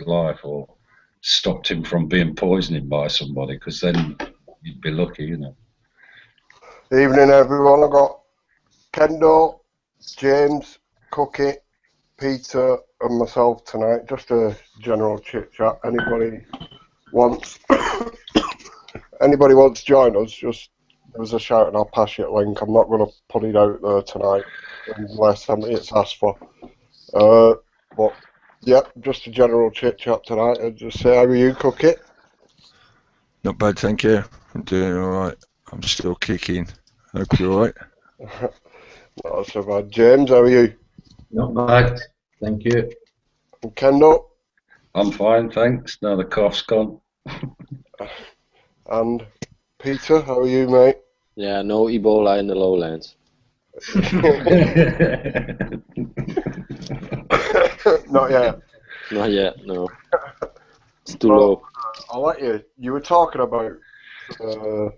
life or stopped him from being poisoned by somebody, because then you'd be lucky, you know. Evening, everyone. I've got Kendall, James, Cookie, Peter, and myself tonight. Just a general chit chat. Anybody wants to join us? Just give us a shout and I'll pass you a link. I'm not going to put it out there tonight unless it's asked for. But yeah, just a general chit chat tonight. I'd just say, how are you, Cookie? Not bad, thank you. I'm doing alright. I'm still kicking. Hope you're alright. Not so bad. James, how are you? Not bad, thank you. And Kendall? I'm fine, thanks. Now the cough's gone. And Peter, how are you, mate? Yeah, no Ebola in the lowlands. Not yet. Not yet, no. It's too low. I'll let you. You were talking about the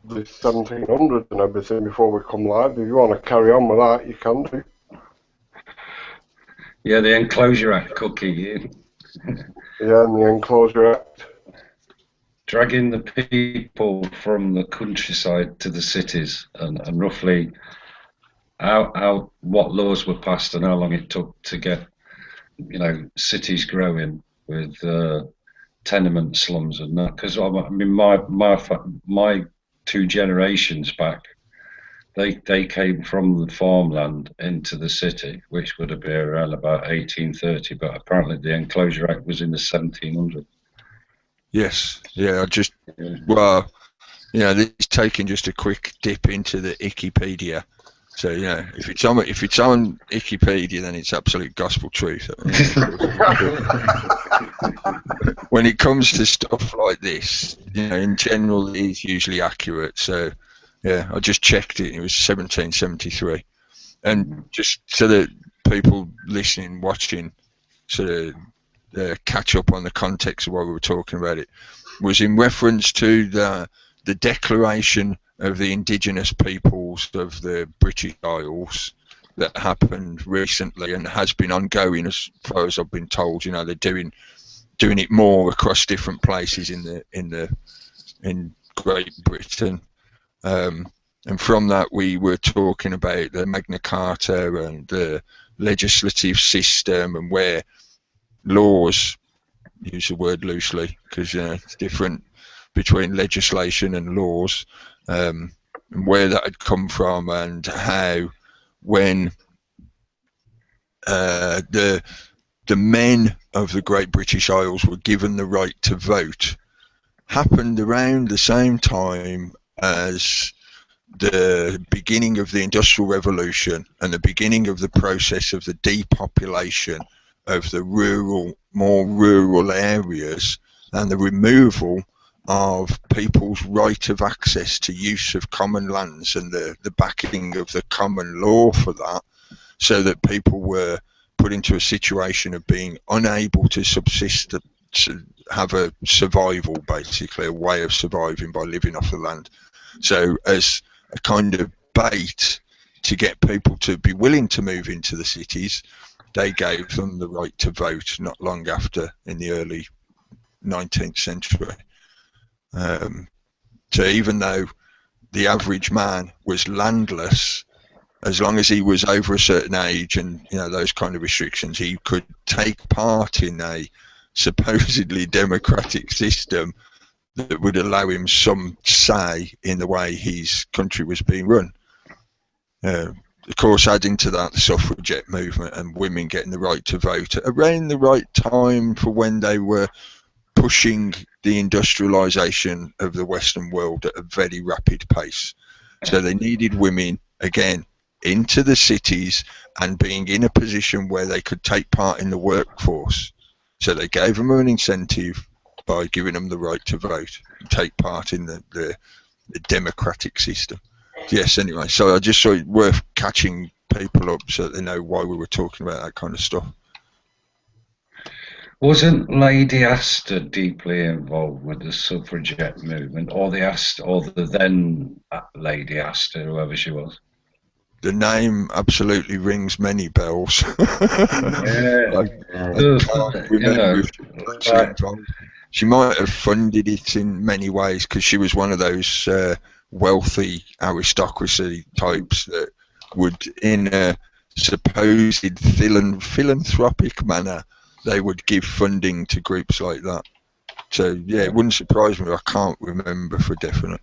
1700s and everything before we come live. If you want to carry on with that, you can do. Yeah, the Enclosure Act, Cookie. Yeah, and the Enclosure Act. Dragging the people from the countryside to the cities, and roughly what laws were passed and how long it took to get, you know, cities growing with tenement slums and that. Because I mean, my two generations back, they came from the farmland into the city, which would have been around about 1830. But apparently, the Enclosure Act was in the 1700s. Yes, yeah. Well, you know, this is taking just a quick dip into the Wikipedia. So, you know, if it's on Wikipedia, then it's absolute gospel truth. When it comes to stuff like this, you know, in general, it is usually accurate. So, yeah, I just checked it. It was 1773, and just so that people listening, watching, sort of catch up on the context of why we were talking about it, was in reference to the declaration of the indigenous peoples of the British Isles that happened recently and has been ongoing, as far as I've been told. You know, they're doing it more across different places in Great Britain, and from that we were talking about the Magna Carta and the legislative system, and where laws, use the word loosely because it's different between legislation and laws, and where that had come from, and how when the men of the Great British Isles were given the right to vote, happened around the same time as the beginning of the Industrial Revolution and the beginning of the process of the depopulation of the more rural areas, and the removal of people's right of access to use of common lands, and the backing of the common law for that, so that people were put into a situation of being unable to subsist, to have a survival, basically a way of surviving by living off the land. So as a kind of bait to get people to be willing to move into the cities, they gave them the right to vote not long after, in the early 19th century. So even though the average man was landless, as long as he was over a certain age and, you know, those kind of restrictions, he could take part in a supposedly democratic system that would allow him some say in the way his country was being run. Of course, adding to that the suffragette movement and women getting the right to vote around the right time for when they were pushing the industrialisation of the Western world at a very rapid pace. So they needed women, again, into the cities and being in a position where they could take part in the workforce. So they gave them an incentive by giving them the right to vote and take part in the democratic system. Yes, anyway, so I just thought it worth catching people up so that they know why we were talking about that kind of stuff. Wasn't Lady Astor deeply involved with the suffragette movement, or the then Lady Astor, whoever she was? the name absolutely rings many bells. Yeah, I can't remember if she was actually like, involved. She might have funded it in many ways because she was one of those wealthy aristocracy types that would, in a supposed philanthropic manner, they would give funding to groups like that. So yeah, it wouldn't surprise me. I can't remember for definite.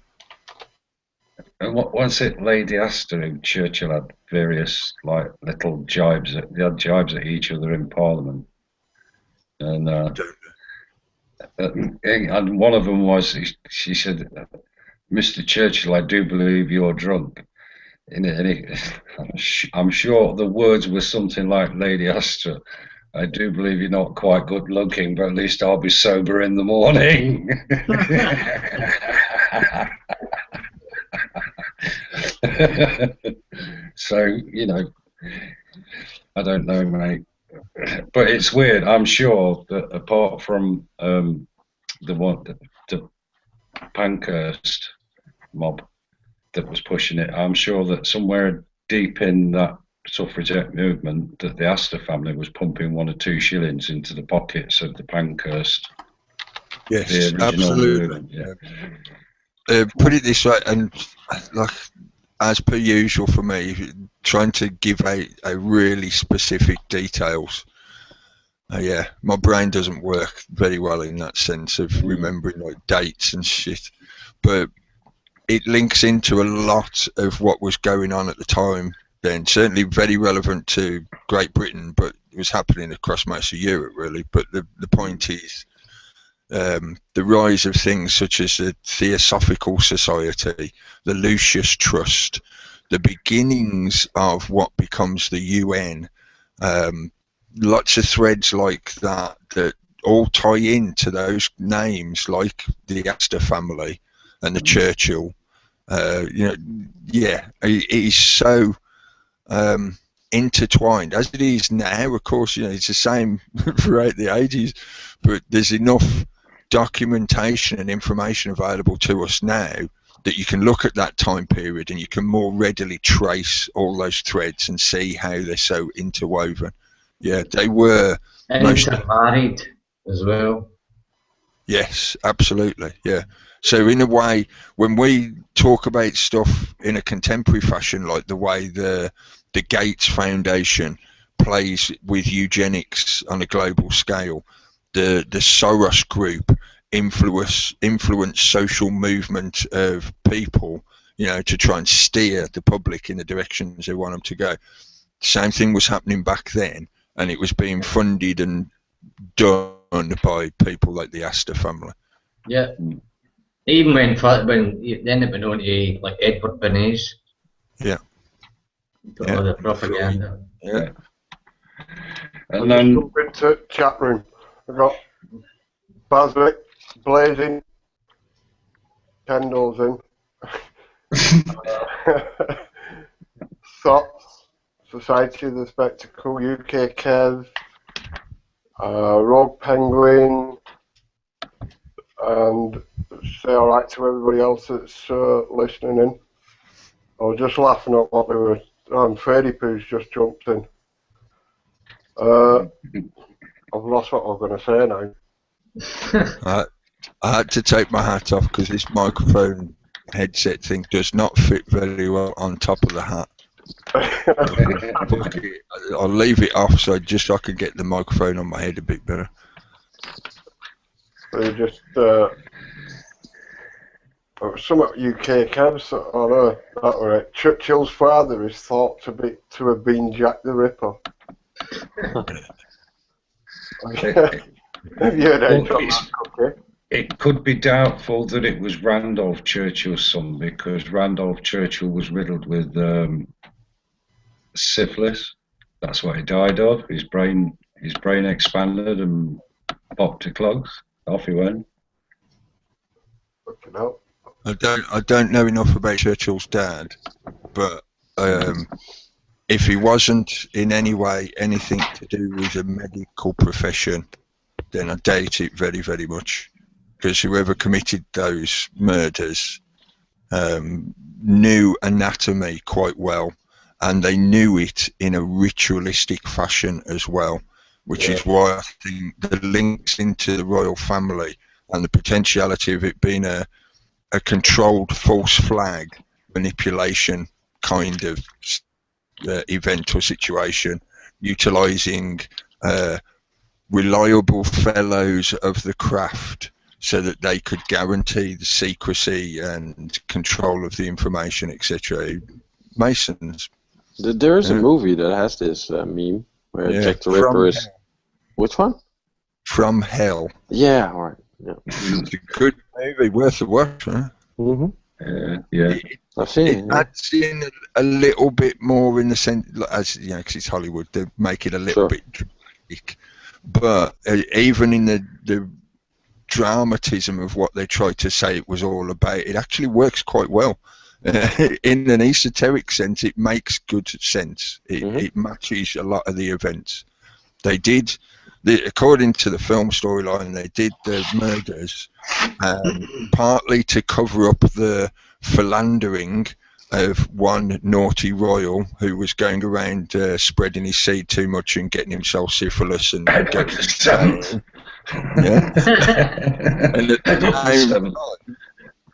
and what was it, Lady Astor, who Churchill had various like little jibes at, they had jibes at each other in Parliament, and and one of them was she said, "Mr. Churchill, I do believe you're drunk." I'm sure the words were something like, "Lady Astor, I do believe you're not quite good looking, but at least I'll be sober in the morning." So, you know, I don't know, mate. But it's weird. I'm sure that apart from the Pankhurst mob that was pushing it, I'm sure that somewhere deep in that suffragette movement, that the Astor family was pumping 1 or 2 shillings into the pockets of the Pankhurst. Yes, The original absolutely. movement, yeah. Put it this way, and like as per usual for me, trying to give a really specific details. Yeah, my brain doesn't work very well in that sense of remembering like dates and shit, but it links into a lot of what was going on at the time then. Certainly very relevant to Great Britain, but it was happening across most of Europe really. But the point is, the rise of things such as the Theosophical Society, the Lucius Trust, the beginnings of what becomes the UN, lots of threads like that that all tie into those names, like the Astor family and the Churchill. You know, yeah, it is so intertwined as it is now. Of course, you know, it's the same throughout the ages, but there's enough documentation and information available to us now that you can look at that time period and you can more readily trace all those threads and see how they're so interwoven. Yeah, they were intermarried as well. Yes, absolutely. Yeah. So in a way, when we talk about stuff in a contemporary fashion, like the way the Gates Foundation plays with eugenics on a global scale, the Soros Group influence social movement of people, you know, to try and steer the public in the directions they want them to go. Same thing was happening back then, and it was being funded and done by people like the Astor family. Yeah. Even when then it went on to like Edward Bernays. Yeah. Got all the propaganda. Yeah. And then jump into chat room. We've got Baswick, Blazing, Kendall's in. Sots, Society of the Spectacle, UK Kev, Rogue Penguin, and say alright to everybody else that's listening in. I was just laughing at what they were. Fairy Poo's just jumped in. I've lost what I was going to say now. I had to take my hat off because this microphone headset thing does not fit very well on top of the hat. I'll leave it off so I can get the microphone on my head a bit better. So just some UK cabs. Oh no, that were it. Churchill's father is thought to have been Jack the Ripper. It could be doubtful that it was Randolph Churchill's son, because Randolph Churchill was riddled with syphilis. That's what he died of. His brain expanded and popped to clogs. Off he went. I don't know enough about Churchill's dad, but if he wasn't in any way anything to do with the medical profession, then I doubt it very, very much. Because whoever committed those murders knew anatomy quite well and they knew it in a ritualistic fashion as well, which is why I think the links into the royal family and the potentiality of it being a controlled false flag manipulation kind of event or situation, utilising reliable fellows of the craft so that they could guarantee the secrecy and control of the information, etc. Masons. There is a movie that has this meme where Jack the Ripper is. Hell. Which one? From Hell. Yeah, all right. Yeah. It's a good movie, worth a watch. Huh? Yeah. I've seen it. It adds in a little bit more in the sense, as you know, because it's Hollywood, they make it a little bit dramatic. But even in the dramatism of what they tried to say it was all about, it actually works quite well. In an esoteric sense, it makes good sense. It matches a lot of the events. They did, according to the film storyline, they did the murders partly to cover up the philandering of one naughty royal who was going around spreading his seed too much and getting himself syphilis and Edward the Seventh. Yeah. And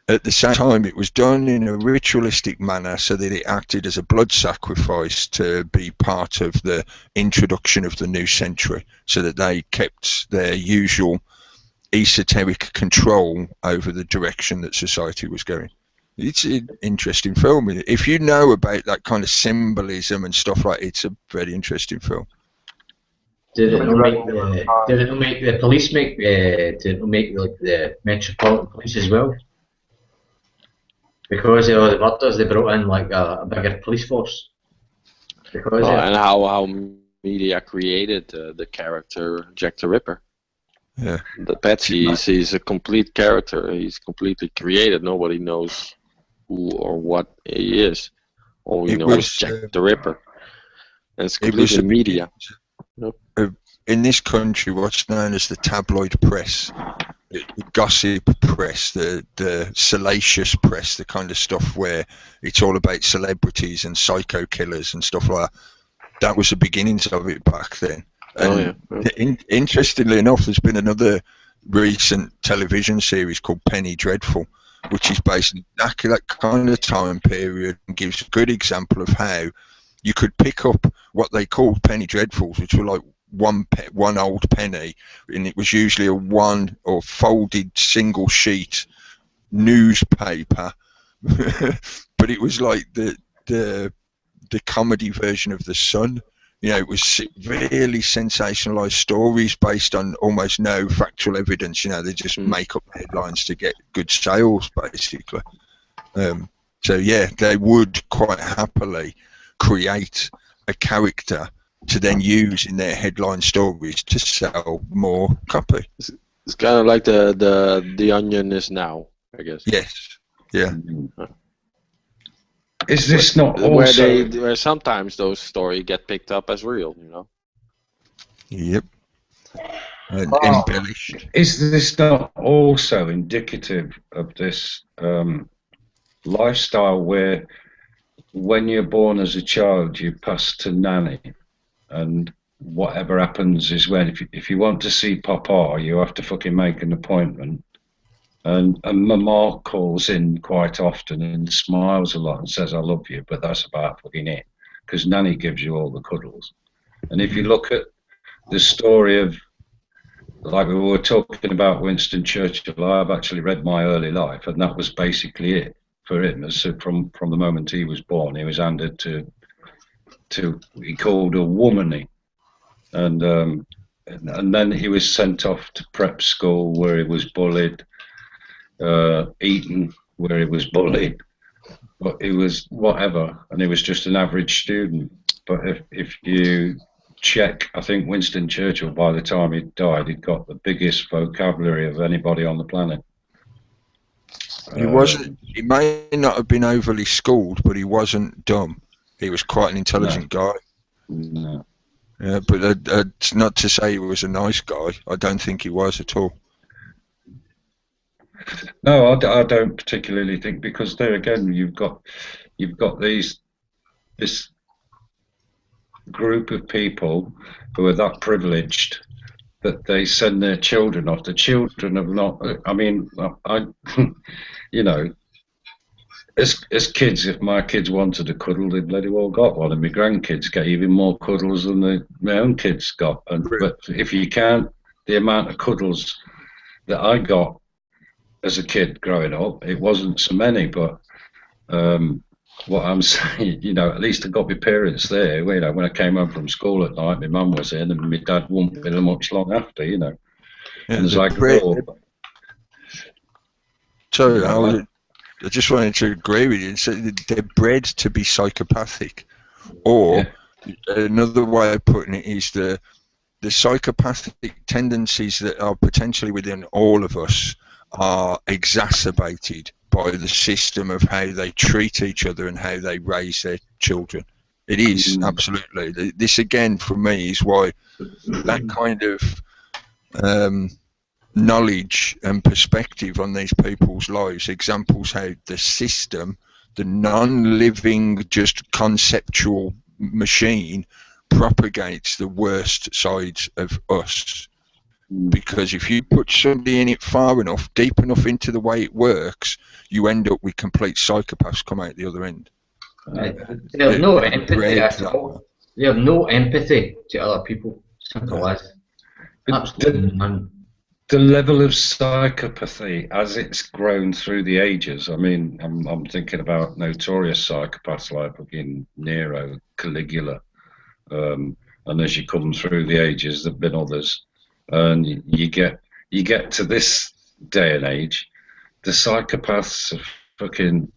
at the same time, it was done in a ritualistic manner so that it acted as a blood sacrifice to be part of the introduction of the new century, so that they kept their usual esoteric control over the direction that society was going. It's an interesting film. If you know about that kind of symbolism and stuff like it, it's a very interesting film. Did it not make the police make? Did it not make like the Metropolitan Police as well? Because of all the murders, they brought in like a bigger police force. Because and how media created the character Jack the Ripper. Yeah. The Patsy, he's a complete character. He's completely created. Nobody knows who or what he is. All we know is Jack the Ripper. And it's completely media. In this country, what's known as the tabloid press, the gossip press, the salacious press, the kind of stuff where it's all about celebrities and psycho killers and stuff like that. That was the beginnings of it back then. And interestingly enough, there's been another recent television series called Penny Dreadful, which is based on exactly that kind of time period and gives a good example of how you could pick up what they called penny dreadfuls, which were like one old penny, and it was usually a one or folded single sheet newspaper, but it was like the comedy version of The Sun. You know, it was severely sensationalized stories based on almost no factual evidence. You know, they just make up headlines to get good sales, basically. So yeah, they would quite happily create a character to then use in their headline stories to sell more copy. It's kind of like the Onion is now, I guess. Yes. Yeah. Is this not also where sometimes those stories get picked up as real, you know? Yep. And embellished. Is this not also indicative of this lifestyle where when you're born as a child you pass to nanny, and whatever happens is when if you want to see Papa you have to fucking make an appointment, and Mama calls in quite often and smiles a lot and says I love you, but that's about fucking it, because nanny gives you all the cuddles. And if you look at the story of, like we were talking about Winston Churchill, I've actually read My Early Life, and that was basically it for him. So from the moment he was born, he was handed to he called a womany, and then he was sent off to prep school where he was bullied, Eton where he was bullied, but he was whatever, and he was just an average student. But if you check, I think Winston Churchill, by the time he died, he'd got the biggest vocabulary of anybody on the planet. He wasn't. He may not have been overly schooled, but he wasn't dumb. He was quite an intelligent guy. No. Yeah, but it's not to say he was a nice guy. I don't think he was at all. No, I don't particularly think, because there again you've got this group of people who are that privileged that they send their children off. The children have not. I mean, you know, as kids, if my kids wanted a cuddle, they bloody well got one, and my grandkids get even more cuddles than my own kids got. But if you can't, the amount of cuddles that I got as a kid growing up, it wasn't so many. But what I'm saying, you know, at least I got my parents there. You know, when I came home from school at night, my mum was in, and my dad wouldn't be there much long after. You know, Yeah, and it's like, oh, so you know, I just wanted to agree with you and say that they're bred to be psychopathic, or another way of putting it is the psychopathic tendencies that are potentially within all of us are exacerbated by the system of how they treat each other and how they raise their children. It is, absolutely. This again for me is why that kind of knowledge and perspective on these people's lives, examples how the system, the non-living, just conceptual machine, propagates the worst sides of us. Because if you put somebody in it far enough, deep enough into the way it works, you end up with complete psychopaths come out the other end. They have no empathy at all. They have no empathy to other people. Simple as. Absolutely none. The level of psychopathy as it's grown through the ages. I mean, I'm thinking about notorious psychopaths like fucking Nero, Caligula, and as you come through the ages, there've been others, and you get to this day and age, the psychopaths are fucking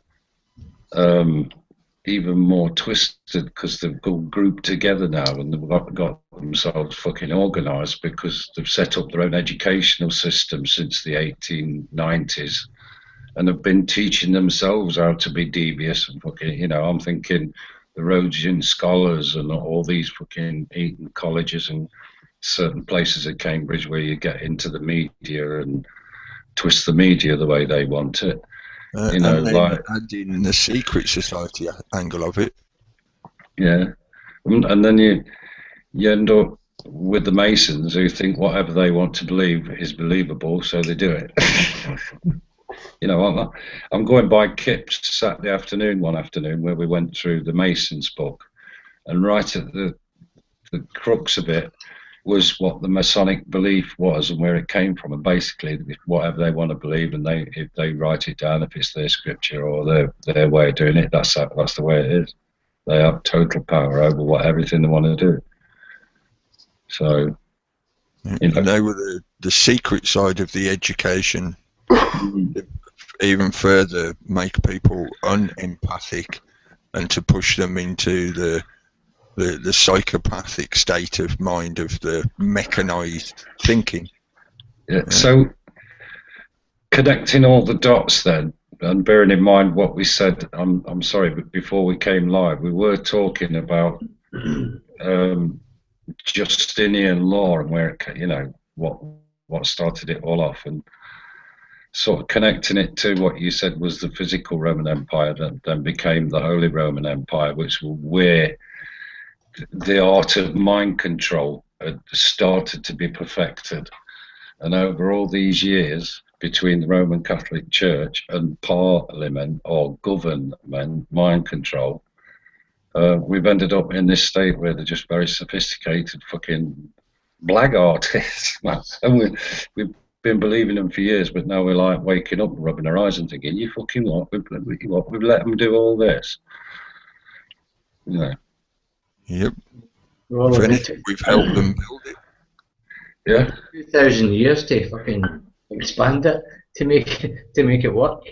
even more twisted because they've got grouped together now and they've got themselves fucking organised because they've set up their own educational system since the 1890s and have been teaching themselves how to be devious and fucking, you know, I'm thinking the Rhodian scholars and all these fucking Eton colleges and certain places at Cambridge where you get into the media and twist the media the way they want it. You know, and then like adding the secret society angle of it. Yeah, and then you end up with the Masons who think whatever they want to believe is believable, so they do it. You know, I'm going by Kip's Saturday afternoon one afternoon where we went through the Masons book, and right at the crux of it was what the Masonic belief was and where it came from, and basically whatever they want to believe, and if they write it down, if it's their scripture or their way of doing it, that's the way it is. They have total power over everything they want to do. So, you know, and they were the secret side of the education, even further make people unempathic, and to push them into the psychopathic state of mind of the mechanized thinking. Yeah. So connecting all the dots then, and bearing in mind what we said, I'm sorry, but before we came live, we were talking about Justinian law and where it, you know, what started it all off, and sort of connecting it to what you said was the physical Roman Empire that then became the Holy Roman Empire, which was where the art of mind control had started to be perfected. And over all these years between the Roman Catholic Church and Parliament or government mind control, we've ended up in this state where they're just very sophisticated fucking black artists. And we've been believing them for years, but now we're like waking up and rubbing our eyes and thinking, you fucking what? We've let them do all this. You know. Yep. If anything, we've helped them build it. Yeah. 2,000 years to fucking expand it to make it work.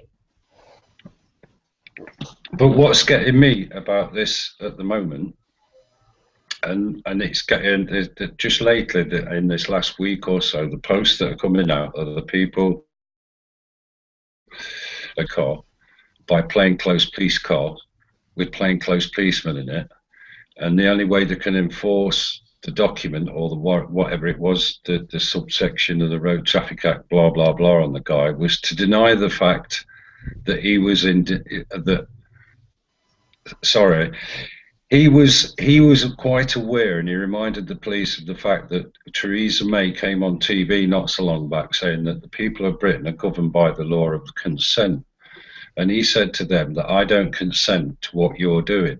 But what's getting me about this at the moment, and it's getting just lately in this last week or so, the posts that are coming out are the people a car by plainclothes police car with plainclothes policemen in it. And the only way they can enforce the document or the whatever it was, the subsection of the Road Traffic Act, blah, blah, blah on the guy, was to deny the fact that he was He was quite aware, and he reminded the police of the fact that Theresa May came on TV not so long back saying that the people of Britain are governed by the law of consent. And he said to them that I don't consent to what you're doing.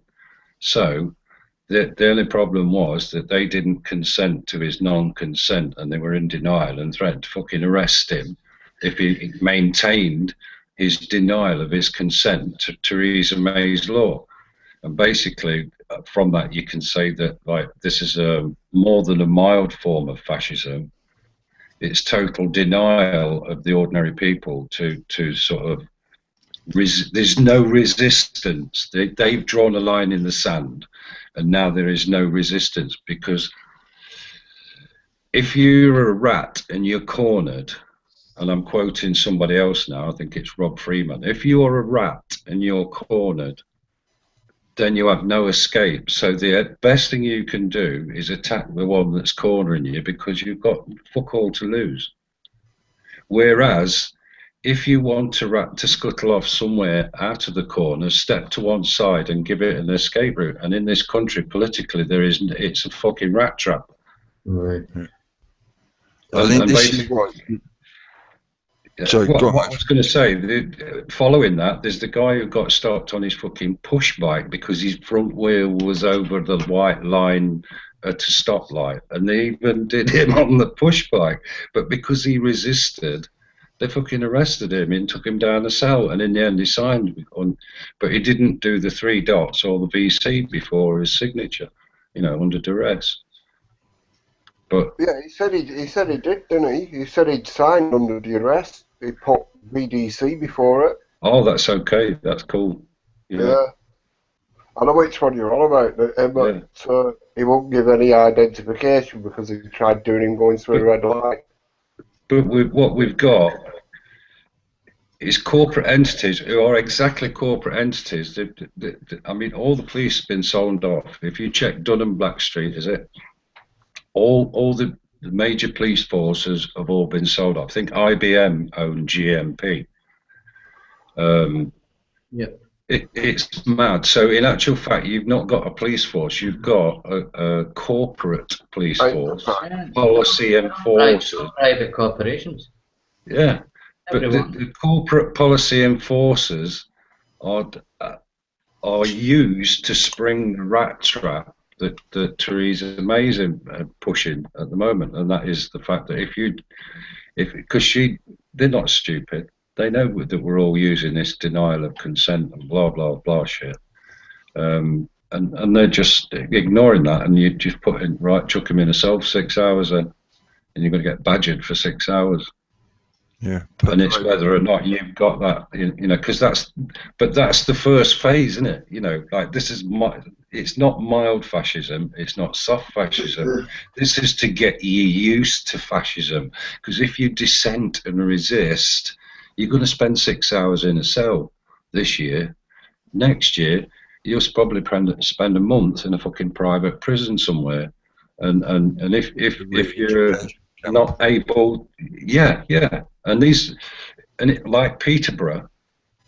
So the only problem was that they didn't consent to his non-consent, and they were in denial and threatened to fucking arrest him if he maintained his denial of his consent to Theresa May's law. And basically, from that, you can say that like this is more than a mild form of fascism. It's total denial of the ordinary people to sort of. There's no resistance. They've drawn a line in the sand, and now there is no resistance, because if you're a rat and you're cornered, and I'm quoting somebody else now, I think it's Rob Freeman, if you're a rat and you're cornered, then you have no escape. So the best thing you can do is attack the one that's cornering you, because you've got fuck all to lose. Whereas if you want to scuttle off somewhere out of the corner, step to one side and give it an escape route. And in this country, politically, it's a fucking rat trap. Right. I think this is what. Sorry, what I was going to say, following that, there's the guy who got stopped on his fucking push bike because his front wheel was over the white line at a stoplight, and they even did him on the push bike. But because he resisted, they fucking arrested him and took him down a cell, and in the end he signed on, but he didn't do the 3 dots or the VC before his signature, under duress. But yeah, he said he did, didn't he? He said he'd signed under duress. He put VDC before it. Oh, that's okay. That's cool. Yeah. I know which one you're on about, but he won't give any identification because he tried doing him going through a red light. But what we've got is corporate entities who are exactly corporate entities. I mean, all the police have been sold off. If you check Dun & Blackstreet, is it? All the major police forces have all been sold off. I think IBM owned GMP. It's mad. So in actual fact, you've not got a police force. You've got a corporate police force, policy enforcers, private corporations. Yeah, but the corporate policy enforcers are used to spring the rat trap that Theresa May's pushing at the moment, and that is the fact that because they're not stupid. They know that we're all using this denial of consent and blah blah blah shit, and they're just ignoring that. And you just chuck them in a cell for 6 hours, and you're going to get badgered for 6 hours. Yeah, and it's whether or not you've got that, because that's the first phase, isn't it? Like this is it's not mild fascism, it's not soft fascism. This is to get you used to fascism, because if you dissent and resist, you're going to spend 6 hours in a cell this year. Next year, you'll probably spend a month in a fucking private prison somewhere. And if you're not able, like Peterborough,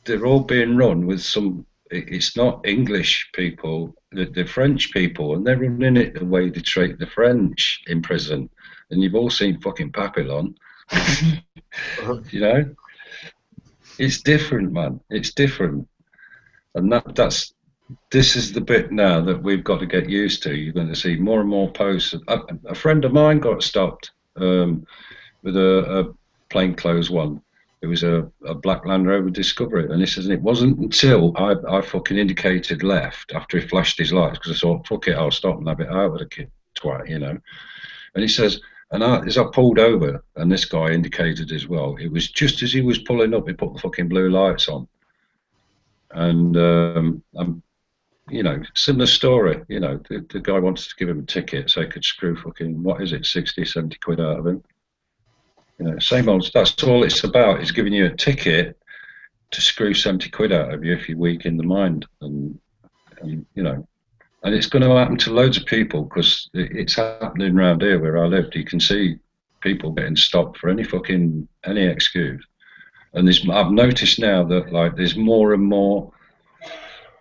they're all being run with some. It's not English people, they're French people, and they're running it the way they treat the French in prison. And you've all seen fucking Papillon, It's different, man. It's different, and this is the bit now that we've got to get used to. You're going to see more and more posts. A friend of mine got stopped with a plainclothes one. It was a black Land Rover Discovery, and he says it wasn't until I fucking indicated left after he flashed his lights, because I thought, fuck it, I'll stop and have it out with a kid twat, And he says, and as I pulled over, and this guy indicated as well, it was just as he was pulling up, he put the fucking blue lights on. And similar story. The guy wanted to give him a ticket so he could screw fucking, 60, 70 quid out of him. Same old. That's all it's about, is giving you a ticket to screw 70 quid out of you if you're weak in the mind. And it's going to happen to loads of people, because it's happening around here where I lived. You can see people getting stopped for any excuse. And I've noticed now that there's more and more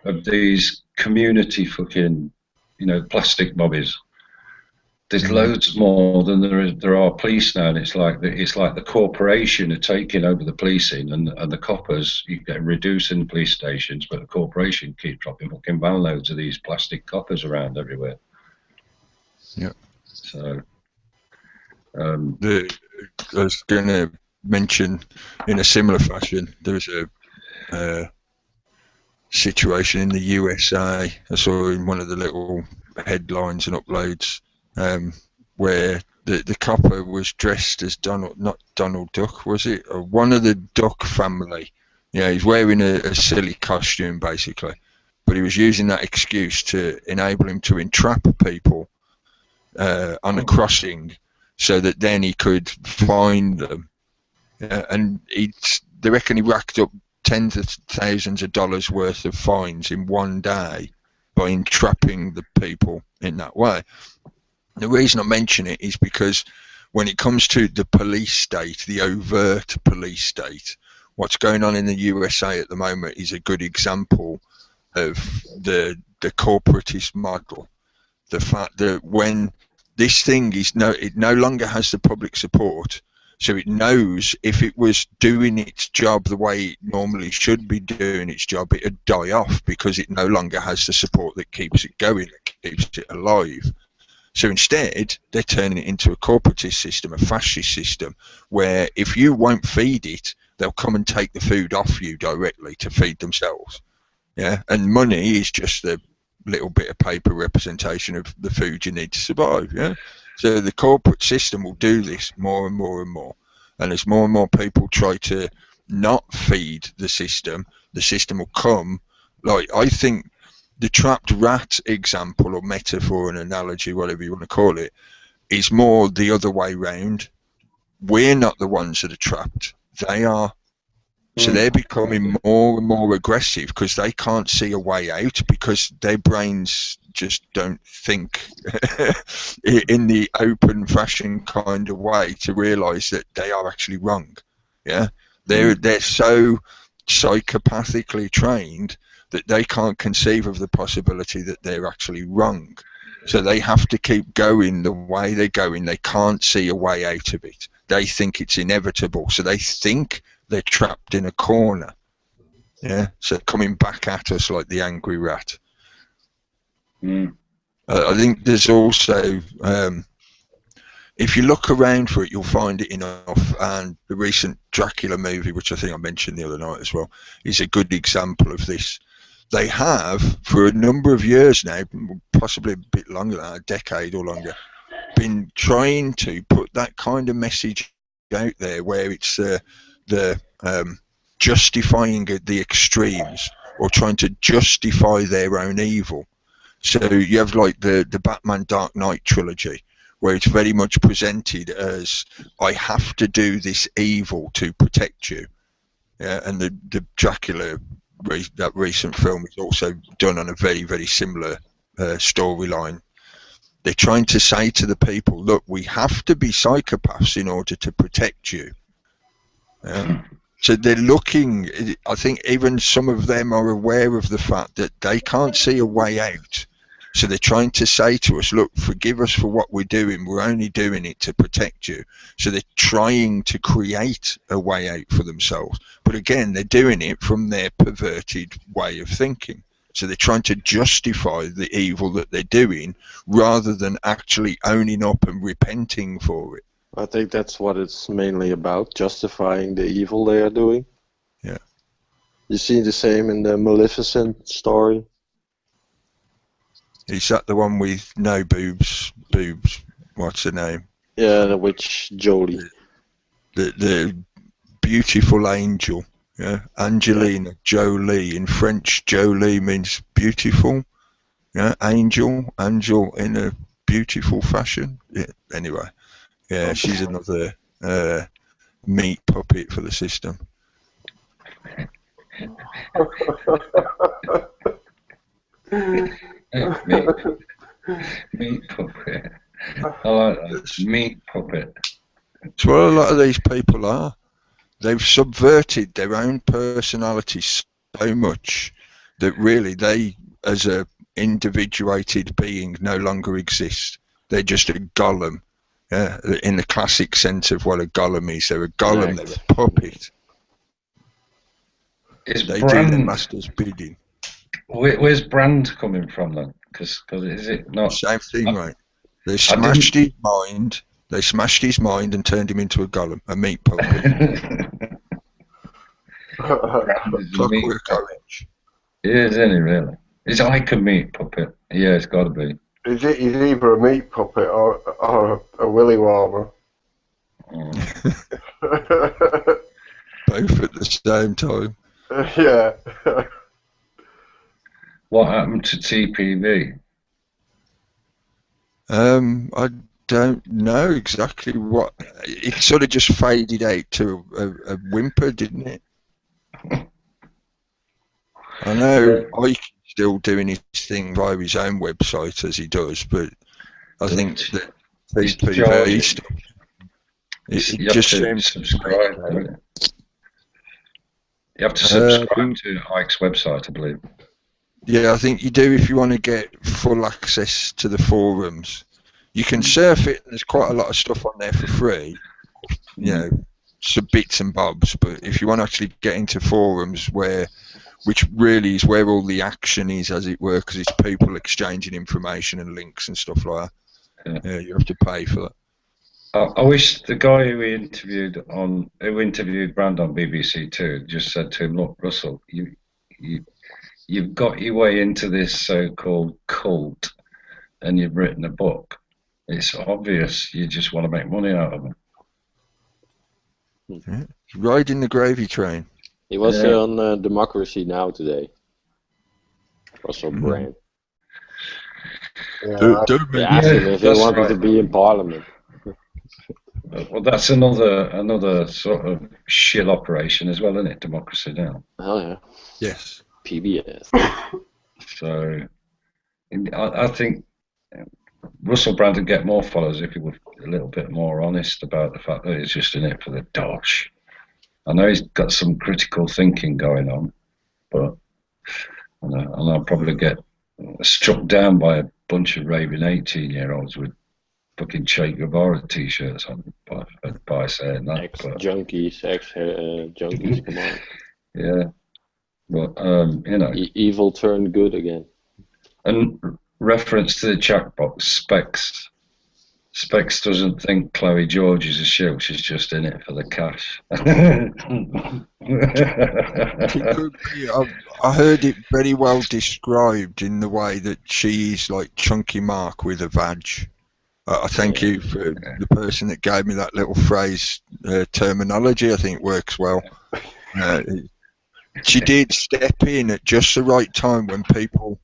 of these community fucking, plastic bobbies. There's loads more than there are police now, and it's like the corporation are taking over the policing, and the coppers, you get reducing police stations, but the corporation keep dropping fucking van loads of these plastic coppers around everywhere. Yeah. So I was going to mention, in a similar fashion, there was a situation in the USA. I saw in one of the little headlines and uploads where the copper was dressed as not Donald Duck, was it? Or one of the Duck family. Yeah, he's wearing a silly costume basically, but he was using that excuse to enable him to entrap people on a crossing, so that then he could find them. And they reckon he racked up tens of thousands of dollars worth of fines in one day by entrapping the people in that way. The reason I mention it is because when it comes to the police state, the overt police state, what's going on in the USA at the moment is a good example of the corporatist model. The fact that when this thing it no longer has the public support, so it knows if it was doing its job the way it normally should be doing its job, it would die off because it no longer has the support that keeps it going, that keeps it alive. So instead, they're turning it into a corporatist system, a fascist system, where if you won't feed it, they'll come and take the food off you directly to feed themselves. Yeah, and money is just the little bit of paper representation of the food you need to survive. Yeah, so the corporate system will do this more and more and more, and as more and more people try to not feed the system will come. Like, I think the trapped rat example or metaphor and analogy, whatever you want to call it, is more the other way round. We're not the ones that are trapped, they are. So they're becoming more and more aggressive because they can't see a way out, because their brains just don't think in the open fashion kind of way to realise that they are actually wrong. Yeah, they're so psychopathically trained that they can't conceive of the possibility that they're actually wrong. So they have to keep going the way they're going. They can't see a way out of it. They think it's inevitable. So they think they're trapped in a corner. Yeah, so coming back at us like the angry rat. I think there's also, if you look around for it, you'll find it enough. And the recent Dracula movie, which I think I mentioned the other night as well, is a good example of this. They have, for a number of years now, possibly a bit longer than a decade or longer, been trying to put that kind of message out there where it's the justifying the extremes, or trying to justify their own evil. So you have like the Batman Dark Knight trilogy, where it's very much presented as, I have to do this evil to protect you. Yeah, and the Dracula, that recent film, is also done on a very, very similar storyline. They're trying to say to the people, look, we have to be psychopaths in order to protect you. So they're looking, I think even some of them are aware of the fact that they can't see a way out. So they're trying to say to us, look, forgive us for what we're doing. We're only doing it to protect you. So they're trying to create a way out for themselves. But again, they're doing it from their perverted way of thinking. So they're trying to justify the evil that they're doing rather than actually owning up and repenting for it. I think that's what it's mainly about, justifying the evil they are doing. Yeah. You see the same in the Maleficent story? Is that the one with no boobs? What's her name? Yeah, the witch Jolie. The beautiful angel. Yeah, Angelina Jolie. In French, Jolie means beautiful. Yeah, angel in a beautiful fashion. Yeah. Anyway, yeah, she's another meat puppet for the system. Meat puppet. I like that. Meat puppet. That's what a lot of these people are. They've subverted their own personalities so much that really they, as a individuated being, no longer exist. They're just a golem, in the classic sense of what a golem is. They're a golem, they're a puppet. They do the master's bidding. Where's Brand coming from then? Because is it not same thing, right? They smashed his mind. They smashed his mind and turned him into a golem, a meat puppet. Clockwork Orange. He is, isn't he, really? Is it like a meat puppet? Yeah, it's got to be. He's either a meat puppet or a willy warmer. Both at the same time. Yeah. What happened to TPV? I don't know exactly what. It sort of just faded out to a whimper, didn't it? I know Ike's still doing his thing via his own website as he does, but I think that TPV stuff. It just seems to subscribe. You have to subscribe to Ike's website, I believe. Yeah, I think you do if you want to get full access to the forums. You can surf it, and there's quite a lot of stuff on there for free. You know, some bits and bobs. But if you want to actually get into forums, which really is where all the action is, as it were, because it's people exchanging information and links and stuff like that. Yeah, you have to pay for that. I wish the guy who interviewed Brand on BBC Two just said to him, "Look, Russell, you've got your way into this so-called cult, and you've written a book. It's obvious you just want to make money out of it." Yeah. Riding the gravy train. He was on Democracy Now! Today. Russell Brand. Yeah, asked him if he wanted to be in Parliament. Well, that's another sort of shill operation as well, isn't it? Democracy Now! Oh yeah. Yes. PBS. So, I think Russell Brand would get more followers if he was a little bit more honest about the fact that he's just in it for the dosh. I know he's got some critical thinking going on, but and I'll probably get struck down by a bunch of raving 18-year-olds with fucking Che Guevara t-shirts on by saying that. Ex-junkies, junkies, come on. Yeah, but you know, evil turned good again. And reference to the chat box, Specs doesn't think Chloe George is a shill. She's just in it for the cash. I heard it very well described in the way that she's like Chunky Mark with a vag. I thank you for the person that gave me that little phrase terminology. I think it works well. She did step in at just the right time when people...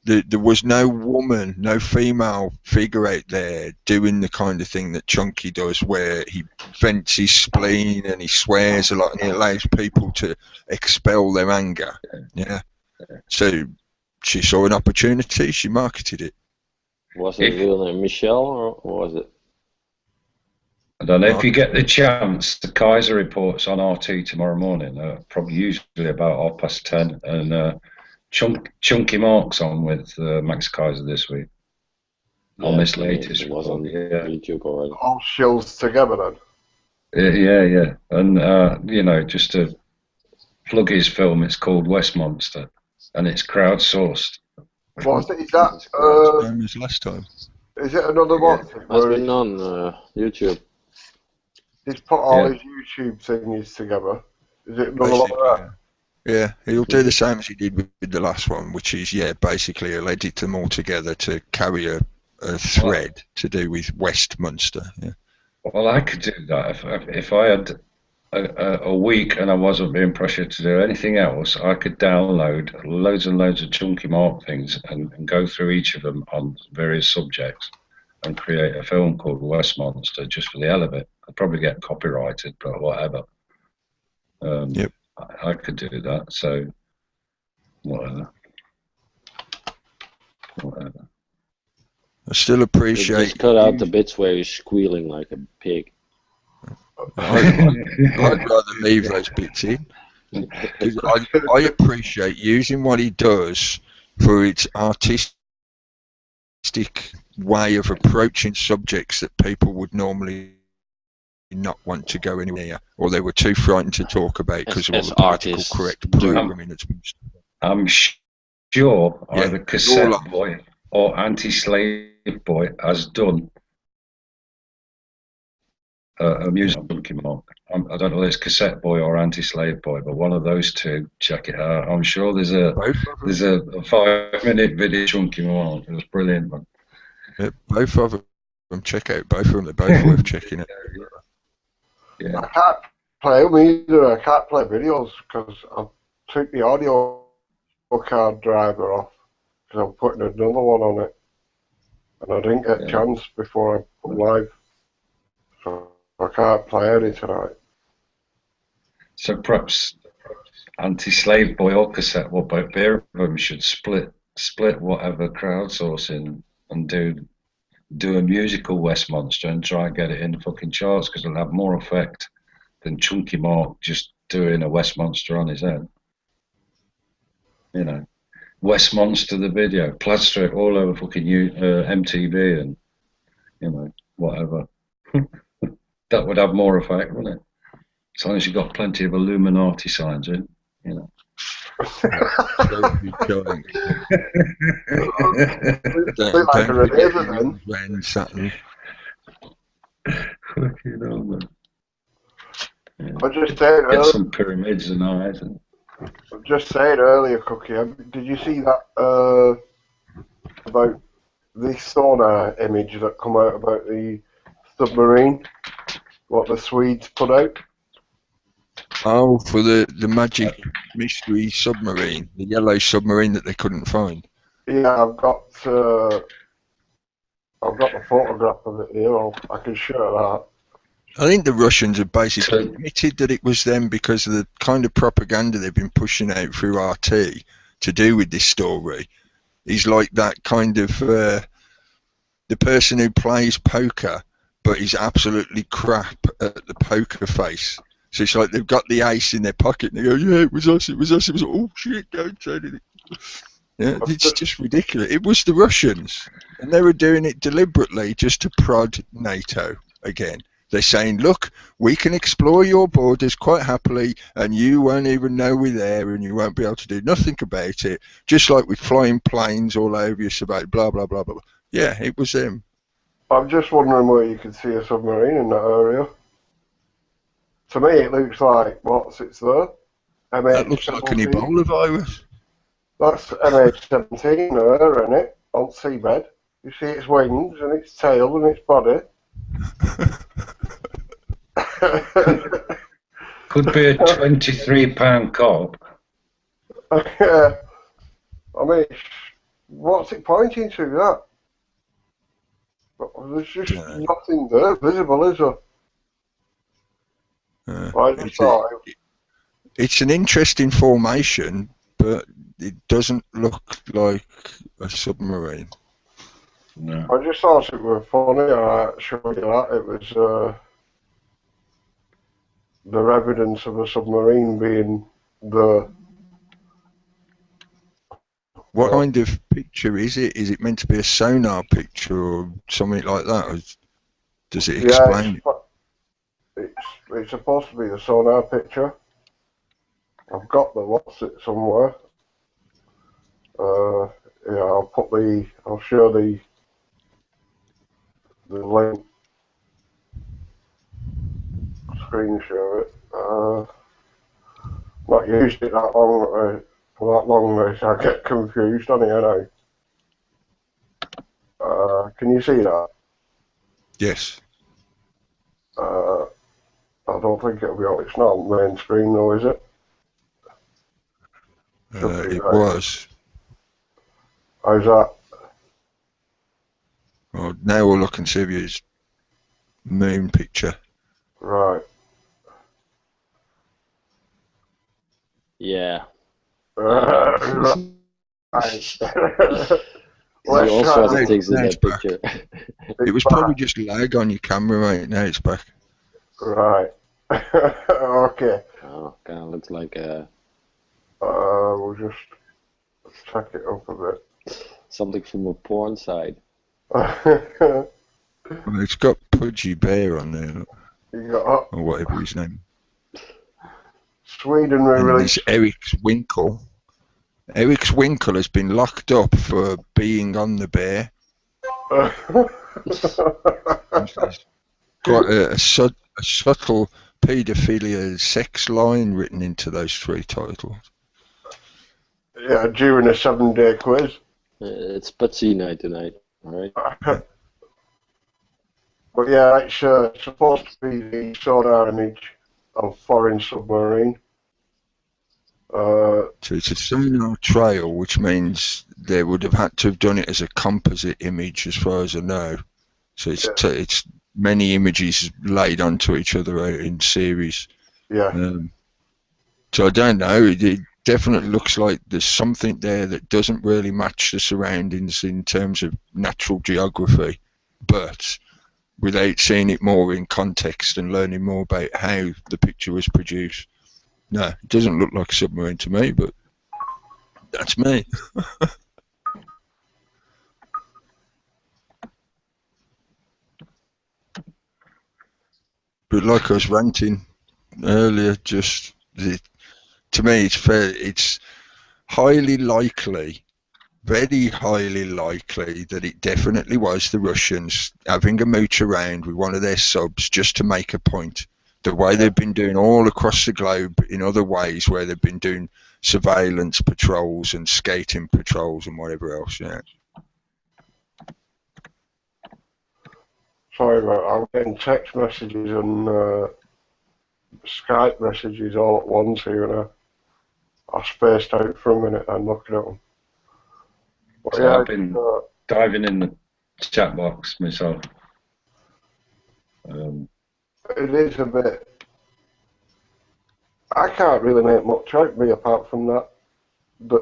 There was no woman, no female figure out there doing the kind of thing that Chunky does, where he vents his spleen and he swears a lot and he allows people to expel their anger. Yeah. So she saw an opportunity, she marketed it. Was it real name Michelle or was it? I don't know. If you get the chance, the Kaiser reports on RT tomorrow morning, probably usually about 10:30, and Chunky Mark's on with Max Kaiser this week. On this latest was on YouTube already. All shills together then. Yeah. And you know, just to plug his film, it's called Westmonster, and it's crowdsourced. What's it? Is that same as last time? Is it another one? It's been on YouTube. He's put all his YouTube thingies together. Is it another one of that? Yeah, he'll do the same as he did with the last one, which is, basically he'll edit them all together to carry a thread to do with Westminster. Yeah. Well, I could do that if I had a week and I wasn't being pressured to do anything else. I could download loads and loads of Chunky Mark things and go through each of them on various subjects and create a film called Westminster just for the hell of it. I'd probably get copyrighted, but whatever. Yep. I could do that, so whatever. I still appreciate. Just cut out the bits where you're squealing like a pig. I'd rather leave those bits in. I appreciate using what he does for its artistic way of approaching subjects that people would normally not want to go anywhere near, or they were too frightened to talk about because of all the political correct programming that's been. I'm sure either Cassette Boy or Anti-Slave Boy has done a music Chunky Mark. I don't know if it's Cassette Boy or Anti-Slave Boy, but one of those two. Check it out. I'm sure there's a 5-minute video Chunky Mark. It was brilliant, man. Yeah, both of them. Check out both of them. They're both worth checking out. Yeah. I can't play them either. I can't play videos because I took the audio card driver off because I'm putting another one on it, and I didn't get a chance before I put live, so I can't play any tonight. So perhaps Anti-Slave Boy or Cassette Boy, both of them should split whatever crowdsourcing and do a musical West Monster and try and get it in the fucking charts, because it'll have more effect than Chunky Mark just doing a West Monster on his own. You know, West Monster the video, plaster it all over fucking MTV and, you know, whatever. That would have more effect, wouldn't it? As long as you've got plenty of Illuminati signs in, you know. I just said get some pyramids and eyes. I just said earlier, Cookie. Did you see that about the sonar image that come out about the submarine? What the Swedes put out? Oh, for the magic mystery submarine, the yellow submarine that they couldn't find. Yeah, I've got the photograph of it here. I can show that. I think the Russians have basically admitted that it was them because of the kind of propaganda they've been pushing out through RT to do with this story. He's like that kind of the person who plays poker, but he's absolutely crap at the poker face. So it's like they've got the ace in their pocket and they go, yeah, it was us, it was us, it was, oh shit, don't say anything. Yeah, it's just ridiculous. It was the Russians, and they were doing it deliberately just to prod NATO again. They're saying, look, we can explore your borders quite happily, and you won't even know we're there, and you won't be able to do nothing about it, just like with flying planes all over you, about blah, blah, blah, blah. Yeah, it was them. I'm just wondering where you could see a submarine in that area. To me, it looks like, it's there? That looks like an Ebola virus. That's MH17 there, isn't it? On seabed. You see its wings and its tail and its body. Could be a 23-pound cob. Yeah. I mean, what's it pointing to, that? There's just nothing there visible, is there? It's an interesting formation, but it doesn't look like a submarine. No. I just thought it was funny. I showed you that. It was the evidence of a submarine being the. What kind of picture is it? Is it meant to be a sonar picture or something like that? Or does it explain it? It's supposed to be the sonar picture. I've got the somewhere. Yeah, I'll show the link. Screen share it. Not used it that long, so I get confused on it, can you see that? Yes. I don't think it'll be on. It's not on the main screen though, is it? It was. How's that? Well, now we'll look and see if it's moon picture. Right. Yeah. You also have things in that picture. It was probably just lag on your camera, right? Now it's back. Right. Okay. Oh, kind of looks like a. We'll just check it up a bit. Something from a porn site. Well, it's got Pudgy Bear on there, You got or whatever his name. Sweden And released. there's Eric's Winkle. Eric's Winkle has been locked up for being on the bear. Got a subtle paedophilia sex line written into those 3 titles. Yeah, during a 7-day quiz. It's Putsy night tonight, alright? But yeah, it's supposed to be the sonar image of foreign submarine. So it's a sonar trail, which means they would have had to have done it as a composite image, as far as I know. So it's many images laid onto each other in series. Yeah. So I don't know. It definitely looks like there's something there that doesn't really match the surroundings in terms of natural geography, but without seeing it more in context and learning more about how the picture was produced. No, it doesn't look like a submarine to me, but that's me. But like I was ranting earlier, to me it's highly likely, very highly likely that it definitely was the Russians having a mooch around with one of their subs just to make a point. The way they've been doing all across the globe in other ways, where they've been doing surveillance patrols and skating patrols and whatever else. Yeah. Sorry, but I'm getting text messages and Skype messages all at once here, and I spaced out for a minute and looking at them. But So yeah, I've been diving in the chat box myself. it is a bit. I can't really make much out of me apart from that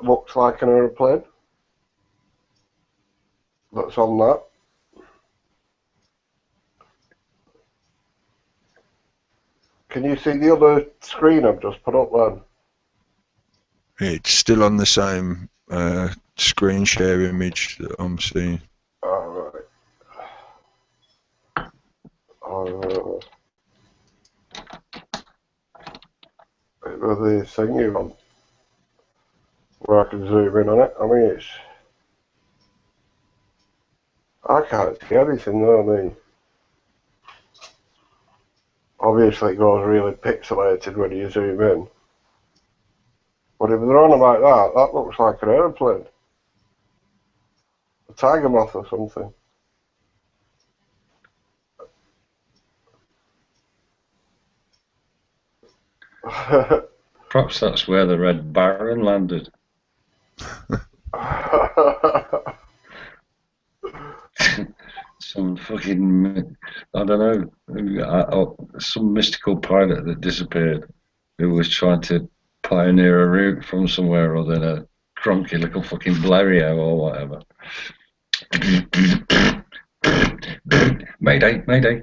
looks like an aeroplane. That's on that. Can you see the other screen I've just put up then? It's still on the same screen share image that I'm seeing. Alright. The thing you on where I can zoom in on it. I mean, I can't see anything though. I mean, obviously it goes really pixelated when you zoom in. But if they're on about that, that looks like an aeroplane. A tiger moth or something. Perhaps that's where the Red Baron landed. Some fucking, I don't know, some mystical pilot that disappeared who was trying to pioneer a route from somewhere or other, a cronky little fucking Blériot or whatever. Mayday, mayday.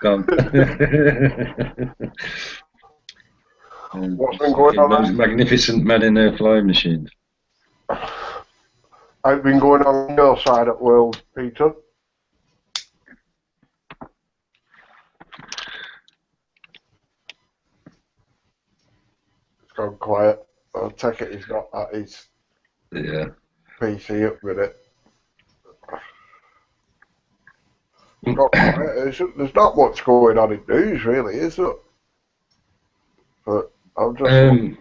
Gone. What's been going on? Those magnificent men in their flying machines. I've been going on your side at world, Peter. It's gone quiet. I'll take it he's got at his PC up with it. Got quiet. There's not much going on in news, really, is there? But I'm just.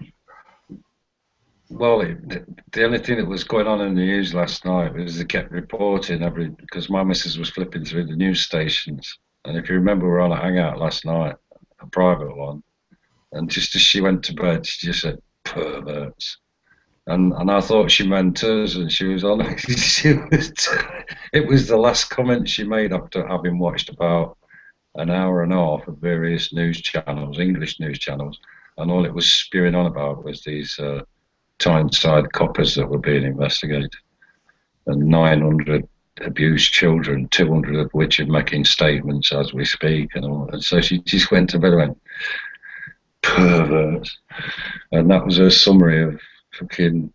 Well, the only thing that was going on in the news last night was they kept reporting because my missus was flipping through the news stations, and if you remember, we were on a hangout last night, a private one, and just as she went to bed, she just said perverts, and I thought she meant us, and she was on. It was the last comment she made after having watched about an hour and a half of various news channels, English news channels, and all it was spewing on about was these. Tyneside coppers that were being investigated, and 900 abused children, 200 of which are making statements as we speak, and all. And so she just went to bed and went, perverts. And that was her summary of fucking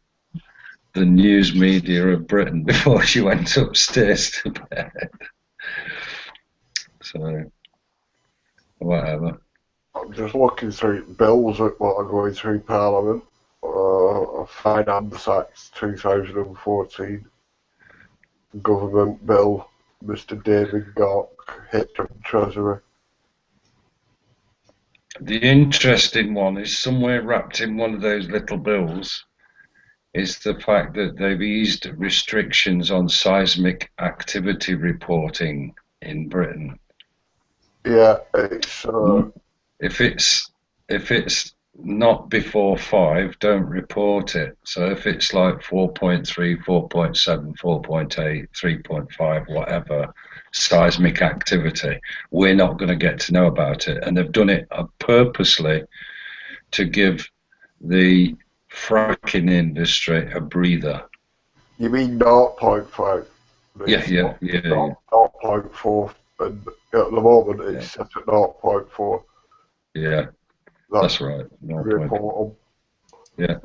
the news media of Britain before she went upstairs to bed. So, whatever. I'm just looking through bills at what are going through Parliament. Finance Act 2014, Government Bill, Mr. David Gawk, Hitton Treasury. The interesting one is somewhere wrapped in one of those little bills is the fact that they've eased restrictions on seismic activity reporting in Britain. Yeah, it's if it's not before 5, don't report it. So if it's like 4.3, 4.7, 4.8, 3.5, whatever seismic activity, we're not going to get to know about it. And they've done it purposely to give the fracking industry a breather. You mean 0.5? Yeah. 0.4, and at the moment it's set at 0.4. Yeah, that's right. Report. Yeah,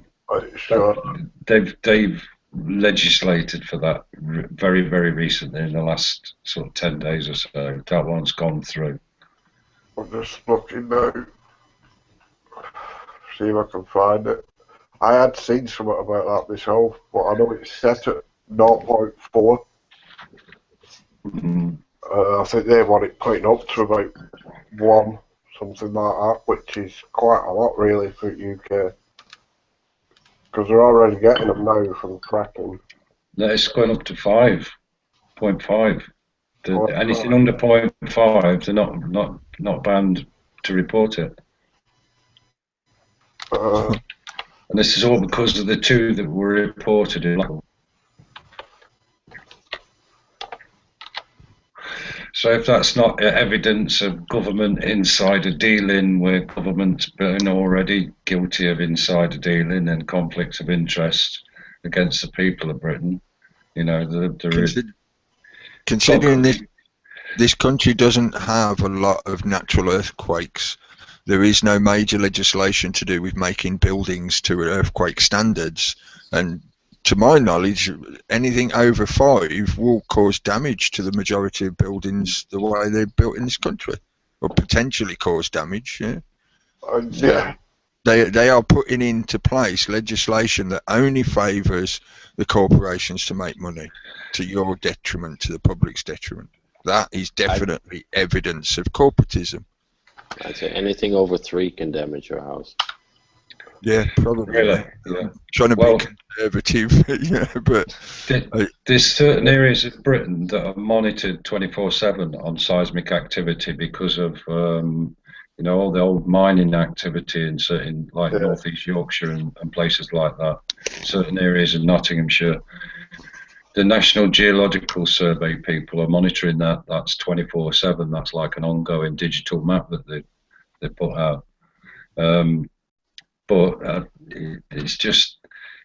they've legislated for that very, very recently in the last sort of 10 days or so. That one's gone through. I'm just looking now, see if I can find it. I had seen something about that myself, but I know it's set at 0.4. Mm-hmm. I think they want it putting up to about 1, something like that, which is quite a lot really for UK. Because they're already getting them now from fracking. No, it's going up to 5.5. Anything under 0.5, they're not banned to report it. And this is all because of the 2 that were reported in Blackpool. So if that's not evidence of government insider dealing, where government's been already guilty of insider dealing and conflicts of interest against the people of Britain, you know, considering this country doesn't have a lot of natural earthquakes, there is no major legislation to do with making buildings to earthquake standards, and to my knowledge, anything over 5 will cause damage to the majority of buildings the way they're built in this country, or potentially cause damage. Yeah. They are putting into place legislation that only favours the corporations to make money, to your detriment, to the public's detriment. That is definitely evidence of corporatism. I'd say anything over 3 can damage your house. Yeah, probably. Really? Yeah. Trying to be conservative, but there's certain areas of Britain that are monitored 24/7 on seismic activity because of all the old mining activity in certain North East Yorkshire and places like that. Certain areas of Nottinghamshire. The National Geological Survey people are monitoring that. That's 24/7. That's like an ongoing digital map that they put out. But it's just,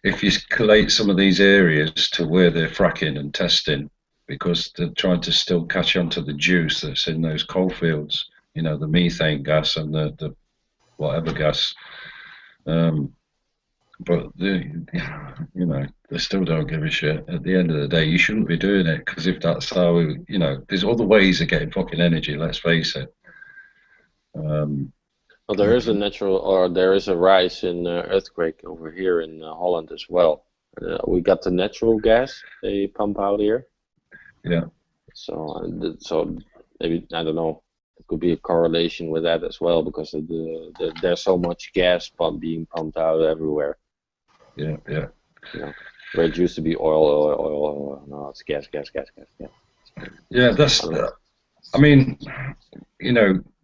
if you collate some of these areas to where they're fracking and testing, because they're trying to still catch on to the juice that's in those coal fields, the methane gas and the whatever gas. But they still don't give a shit. At the end of the day, you shouldn't be doing it, because if that's how, there's other ways of getting fucking energy, let's face it. Well, there is a rise in earthquake over here in Holland as well. We got the natural gas they pump out here. Yeah. So maybe, I don't know, it could be a correlation with that as well, because there's so much gas being pumped out everywhere. Yeah. Where it used to be oil. Now it's gas. Yeah, that's. I mean,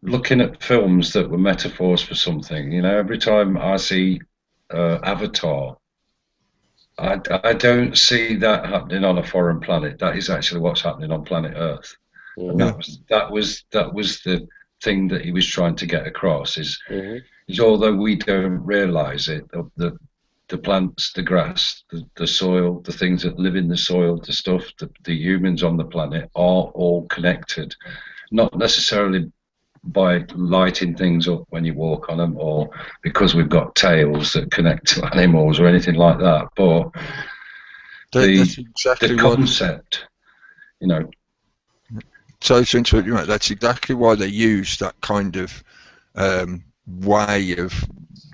looking at films that were metaphors for something, every time I see Avatar, I don't see that happening on a foreign planet. That is actually what's happening on planet Earth. And that was the thing that he was trying to get across. Is although we don't realise it, the plants, the grass, the soil, the things that live in the soil, the stuff, the humans on the planet are all connected. Not necessarily by lighting things up when you walk on them, or because we've got tails that connect to animals or anything like that. But that's exactly the concept, you know. So to interrupt you, mate, that's exactly why they use that kind of way of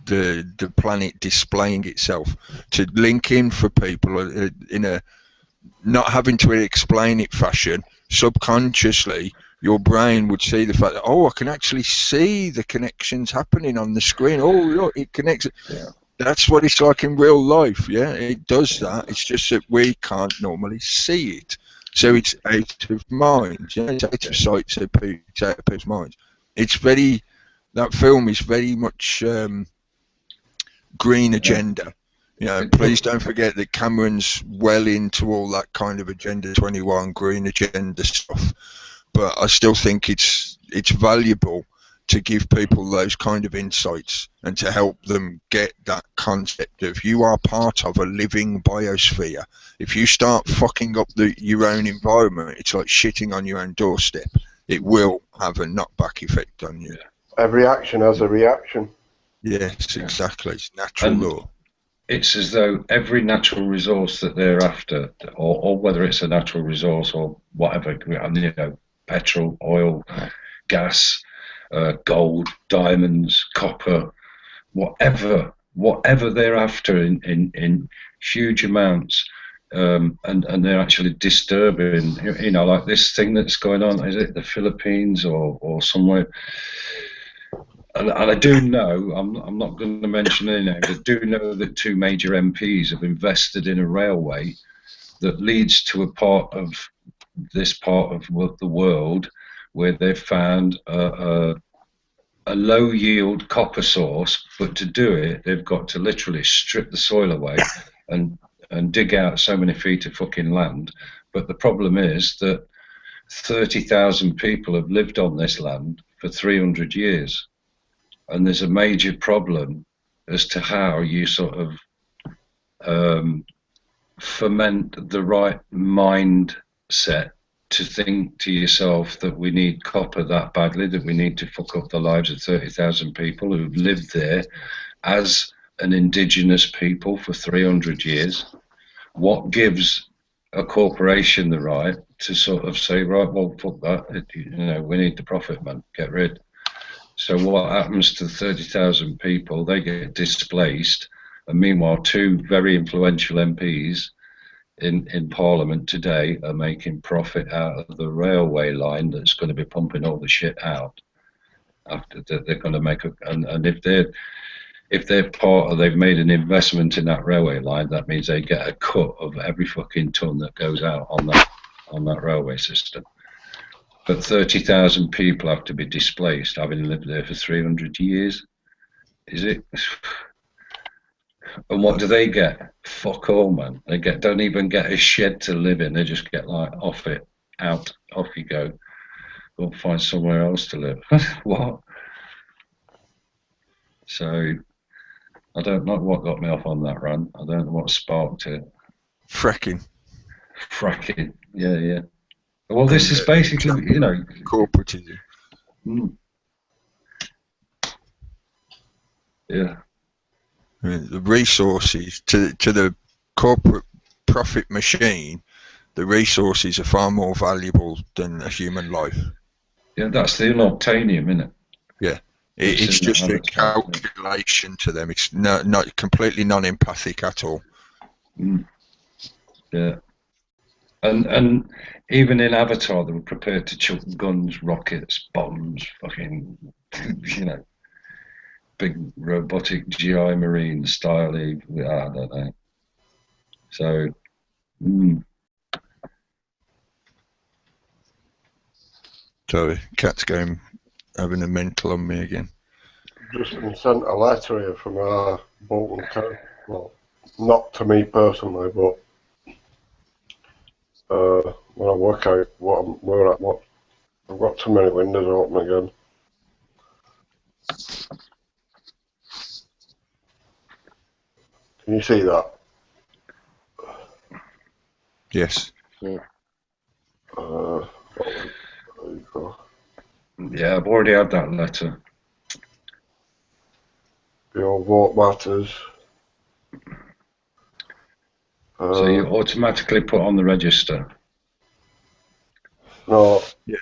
the planet displaying itself to link in for people in a not having to explain it fashion. Subconsciously, your brain would see the fact that, oh, I can actually see the connections happening on the screen. Oh, look, it connects. Yeah. That's what it's like in real life. Yeah, it does that. It's just that we can't normally see it. So it's out of mind. Yeah, it's out of sight. So it's out of people's minds. It's very. That film is very much green agenda. You know, please don't forget that Cameron's well into all that kind of Agenda 21 green agenda stuff. But I still think it's valuable to give people those kind of insights and to help them get that concept of you are part of a living biosphere. If you start fucking up your own environment, it's like shitting on your own doorstep. It will have a knockback effect on you. Every action has a reaction. Yes, exactly. It's natural law. It's as though every natural resource that they're after, or whether it's a natural resource or whatever, you know, petrol, oil, gas, gold, diamonds, copper, whatever they're after in huge amounts, and they're actually disturbing, you know, like this thing that's going on. Is it the Philippines or somewhere? And I do know, I'm not going to mention any names, I do know that 2 major MPs have invested in a railway that leads to a part of this part of the world where they've found a low yield copper source, but to do it, they've got to literally strip the soil away and dig out so many feet of fucking land. But the problem is that 30,000 people have lived on this land for 300 years. And there's a major problem as to how you sort of ferment the right mindset to think to yourself that we need copper that badly, that we need to fuck up the lives of 30,000 people who've lived there as an indigenous people for 300 years. What gives a corporation the right to sort of say, right, well, fuck that, you know, we need the profit, man, get rid. So what happens to 30,000 people? They get displaced, and meanwhile, 2 very influential MPs in Parliament today are making profit out of the railway line that's going to be pumping all the shit out. After they're going to make and if they're part of, they've made an investment in that railway line, that means they get a cut of every fucking ton that goes out on that railway system. But 30,000 people have to be displaced, having lived there for 300 years. Is it? And what do they get? Fuck all, man. They don't even get a shed to live in. They just get like off you go. Go find somewhere else to live. What? So I don't know what got me off on that run. I don't know what sparked it. Fracking. Yeah. Well, this is basically, you know, corporatism. Yeah. I mean, the resources to the corporate profit machine, the resources are far more valuable than a human life. Yeah, that's the unobtainium, isn't it? Yeah, it's just a calculation to them. It's not completely non-empathic at all. Yeah. And even in Avatar, they were prepared to chuck guns, rockets, bombs, fucking, you know, big robotic GI Marine style. I don't know. So, Sorry, cat's going having a mental on me again. Just been sent a letter here from Bolton Town. Well, not to me personally, but when I work out what I've got too many windows open again. Can you see that? Yes. Yeah, Yeah, I've already had that letter. Your vote matters. So you automatically put on the register? No. Yeah.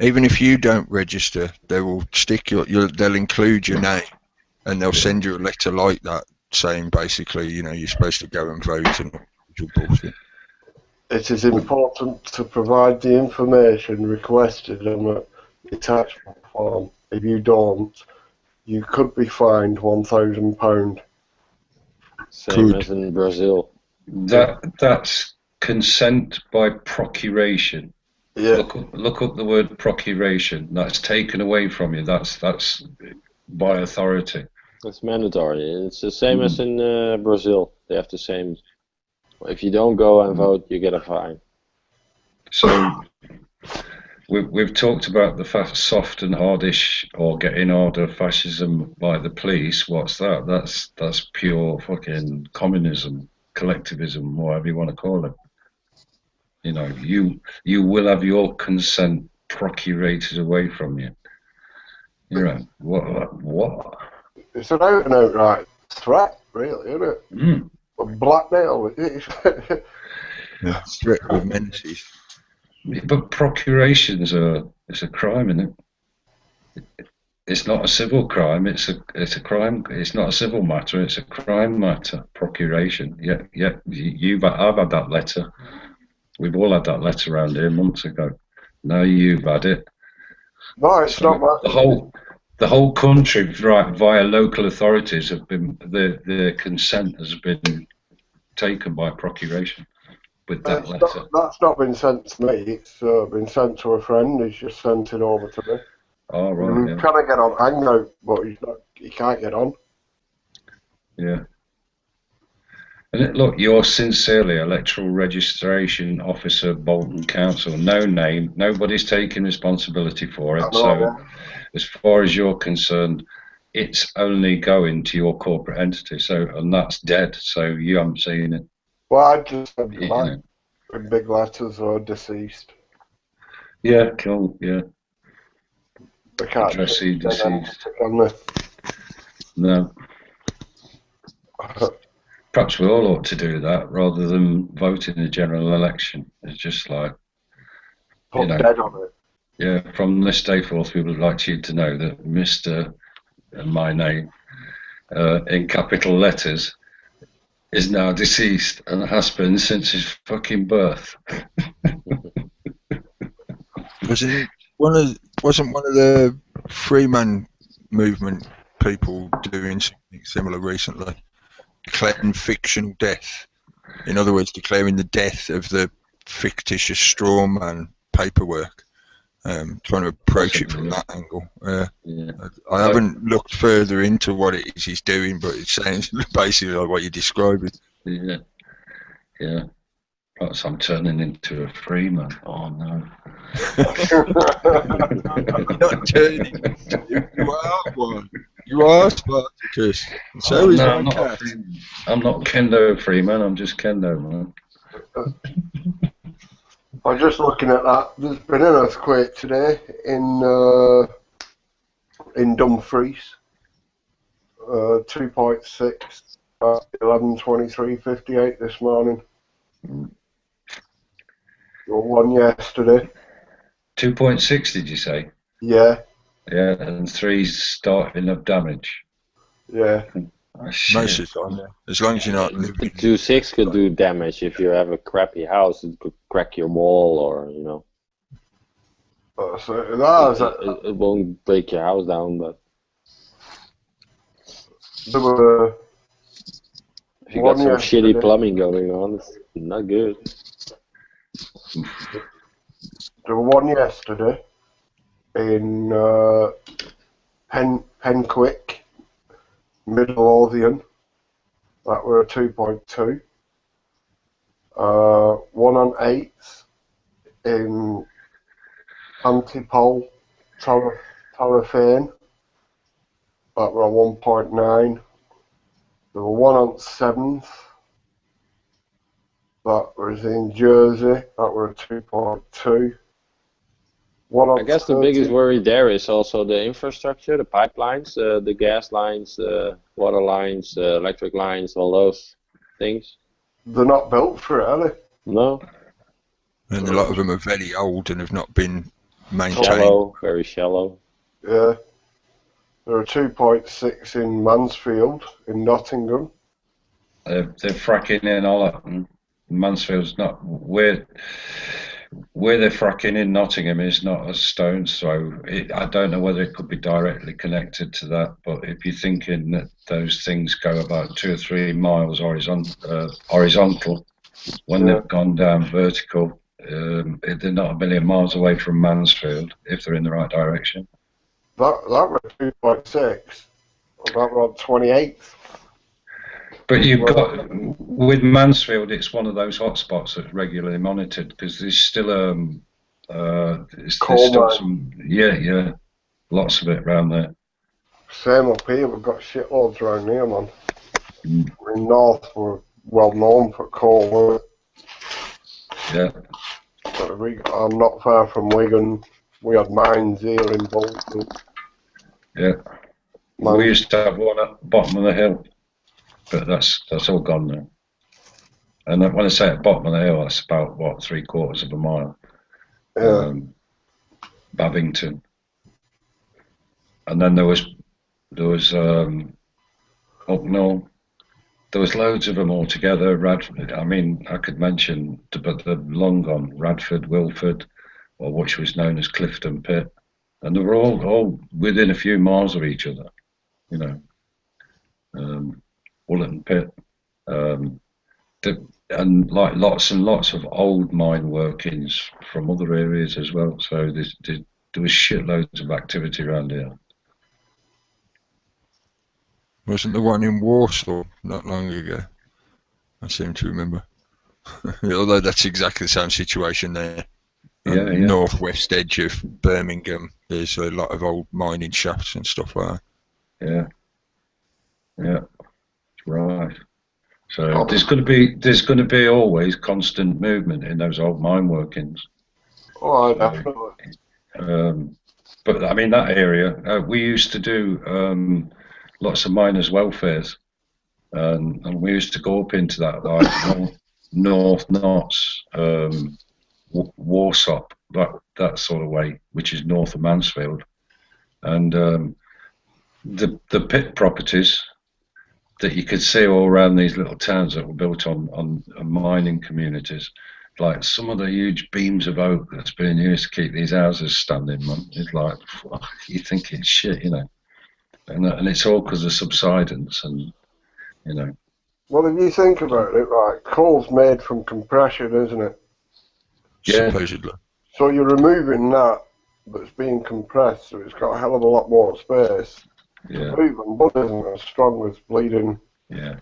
Even if you don't register, they will stick they'll include your name, and they'll send you a letter like that saying basically, you're supposed to go and vote and your bullshit. It is important to provide the information requested on the attachment form. If you don't, you could be fined £1,000. Same as in Brazil. That's consent by procuration. Yeah. Look up the word procuration. That's taken away from you. That's by authority. It's mandatory. It's the same as in Brazil. They have the same. If you don't go and vote, you get a fine. So we've talked about the soft and hardish, or getting harder fascism by the police. What's that? That's pure fucking communism, collectivism, whatever you want to call it. You will have your consent procurated away from you. What? It's an out and outright threat, really, isn't it? Mm. Blackmail. Yeah, threat with menaces. But procurations it's a crime, isn't it? It's not a civil crime. It's a crime. It's not a civil matter. It's a crime matter. Procuration. Yeah. I've had that letter. We've all had that letter around here months ago. Now you've had it. No, it's not bad. The whole country, via local authorities, have been the consent has been taken by procuration with that letter. That's not been sent to me. It's been sent to a friend. He's just sent it over to me. Oh, right. He's trying to get on Hangout, but he can't get on. Yeah. And look, you're sincerely Electoral Registration Officer, Bolton Council. No name. Nobody's taking responsibility for it. So, as far as you're concerned, it's only going to your corporate entity. So, and that's dead. So you haven't seen it. Well, I just said in big letters or deceased. Yeah, cool. Yeah. I can't Addressee deceased. No. Perhaps we all ought to do that rather than vote in a general election. It's just like, put dead on it. Yeah, from this day forth, we would like you to know that Mr. and my name in capital letters is now deceased and has been since his fucking birth. Wasn't one of the Freeman movement people doing something similar recently? Declaring fictional death. In other words, declaring the death of the fictitious straw man paperwork. Trying to approach it from that angle. I haven't looked further into what it is he's doing, but it sounds basically like what you're describing. Yeah. Perhaps I'm turning into a Freeman. Oh no. You're not turning into you. You are one. You are Spartacus. So is my cat. I'm not Kendo Freeman. I'm just Kendo, man. I'm just looking at that. There's been an earthquake today in Dumfries. 2.6 at 11:23:58 this morning. One yesterday. 2.6, did you say? Yeah. Yeah, and 3's starting of damage. Yeah. Oh, most of the time, yeah. As long as you're not living. 2.6 could do damage if you have a crappy house. It could crack your wall, or it won't break your house down, but there were if you got some shitty plumbing going on, it's not good. There was one yesterday in Penquick, Middle Lothian. That were a 2.2. One on 8th in Antipole, Torrefane. That were a 1.9. There were one on 7th. That was in Jersey. That were a 2.2. I guess the biggest worry there is also the infrastructure, the pipelines, the gas lines, water lines, electric lines, all those things. They're not built for it, are they? No. And a lot of them are very old and have not been maintained. Shallow, very shallow. Yeah. There are 2.6 in Mansfield, in Nottingham. They're fracking in all that. Mansfield's not where they're fracking in Nottingham is not a stone's throw. I don't know whether it could be directly connected to that, but if you're thinking that those things go about 2 or 3 miles horizontal, when they've gone down vertical, they're not a million miles away from Mansfield if they're in the right direction. That was 2.6. That was 28. But you've got, with Mansfield, it's one of those hotspots that's regularly monitored because there's still there's still some, lots of it around there. Same up here, we've got shitloads around here, man. In North, we're well known for coal. Yeah. I'm not far from Wigan. We had mines here in Bolton. Yeah. We used to have one at the bottom of the hill. But that's all gone now. And when I say at the bottom of the hill, that's about, 3/4 of a mile. Babington. And then there was Hucknall. There was loads of them all together. Radford, I mean, I could mention, but they're long gone. Radford, Wilford, or which was known as Clifton Pit. And they were all within a few miles of each other, you know. Woollerton Pit, and like lots and lots of old mine workings from other areas as well. So there was shitloads of activity around here. Wasn't the one in Warsaw not long ago? I seem to remember. Although that's exactly the same situation there. Northwest edge of Birmingham, there's a lot of old mining shafts and stuff like that. Yeah. Right. So there's going to be always constant movement in those old mine workings. Oh, definitely. But I mean that area, we used to do lots of miners' welfares, and we used to go up into that like North Notts, Warsop, that sort of way, which is north of Mansfield, and the pit properties that you could see all around these little towns that were built on mining communities, like some of the huge beams of oak that's been used to keep these houses standing, man. It's like, you think it's shit, you know, and it's all because of subsidence, and you know. Well, if you think about it, right, coal's made from compression, isn't it? Yeah. Supposedly. So you're removing that's being compressed, so it's got a hell of a lot more space. Yeah. Even wood isn't as strong as bleeding. Yeah.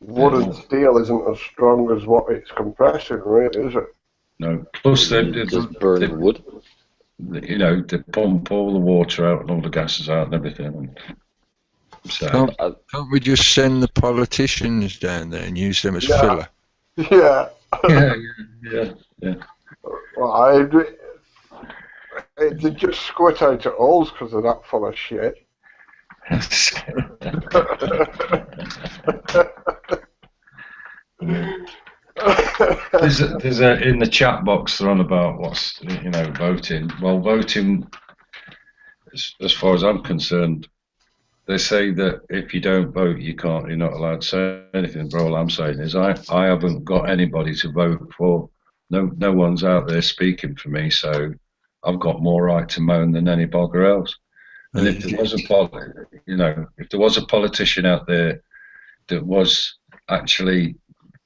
Wood and steel isn't as strong as what it's compressing, really, is it? No. Plus, they just burning wood. You know, they pump all the water out and all the gases out and everything. So can't we just send the politicians down there and use them as filler? Yeah. Yeah. Well, they just squat out at holes because they're that full of shit. There's in the chat box they're on about what's voting. Well, voting, as far as I'm concerned, they say that if you don't vote, you're not allowed to say anything. But all I'm saying is I haven't got anybody to vote for. No one's out there speaking for me, so I've got more right to moan than any bugger else. And if there was a politician out there that was actually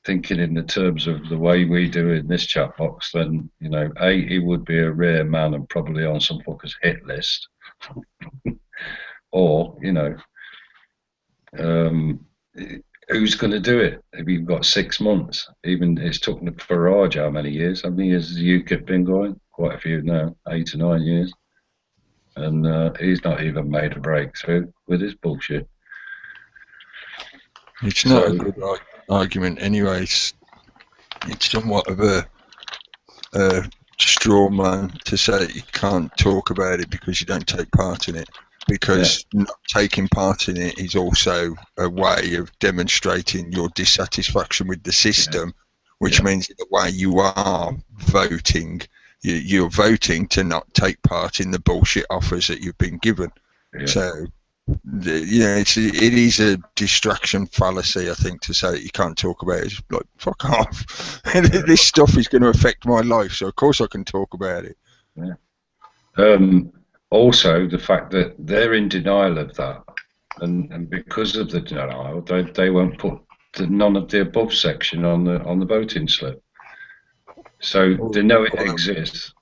thinking in the terms of the way we do in this chat box, then he would be a rare man and probably on some fucker's hit list. Or who's going to do it? If you've got 6 months, even it's took Farage how many years? How many years has UKIP been going? Quite a few now, 8 or 9 years, and he's not even made a breakthrough with his bullshit. It's not a good argument, anyway. It's somewhat of a straw man to say that you can't talk about it because you don't take part in it. Because not taking part in it is also a way of demonstrating your dissatisfaction with the system, which means the way you are voting, you're voting to not take part in the bullshit offers that you've been given. Yeah. So, it is a distraction fallacy, I think, to say that you can't talk about it. It's like, fuck off. This stuff is going to affect my life, so of course I can talk about it. Yeah. Also, the fact that they're in denial of that, and because of the denial, they won't put the none of the above section on the voting slip. So they know it exists.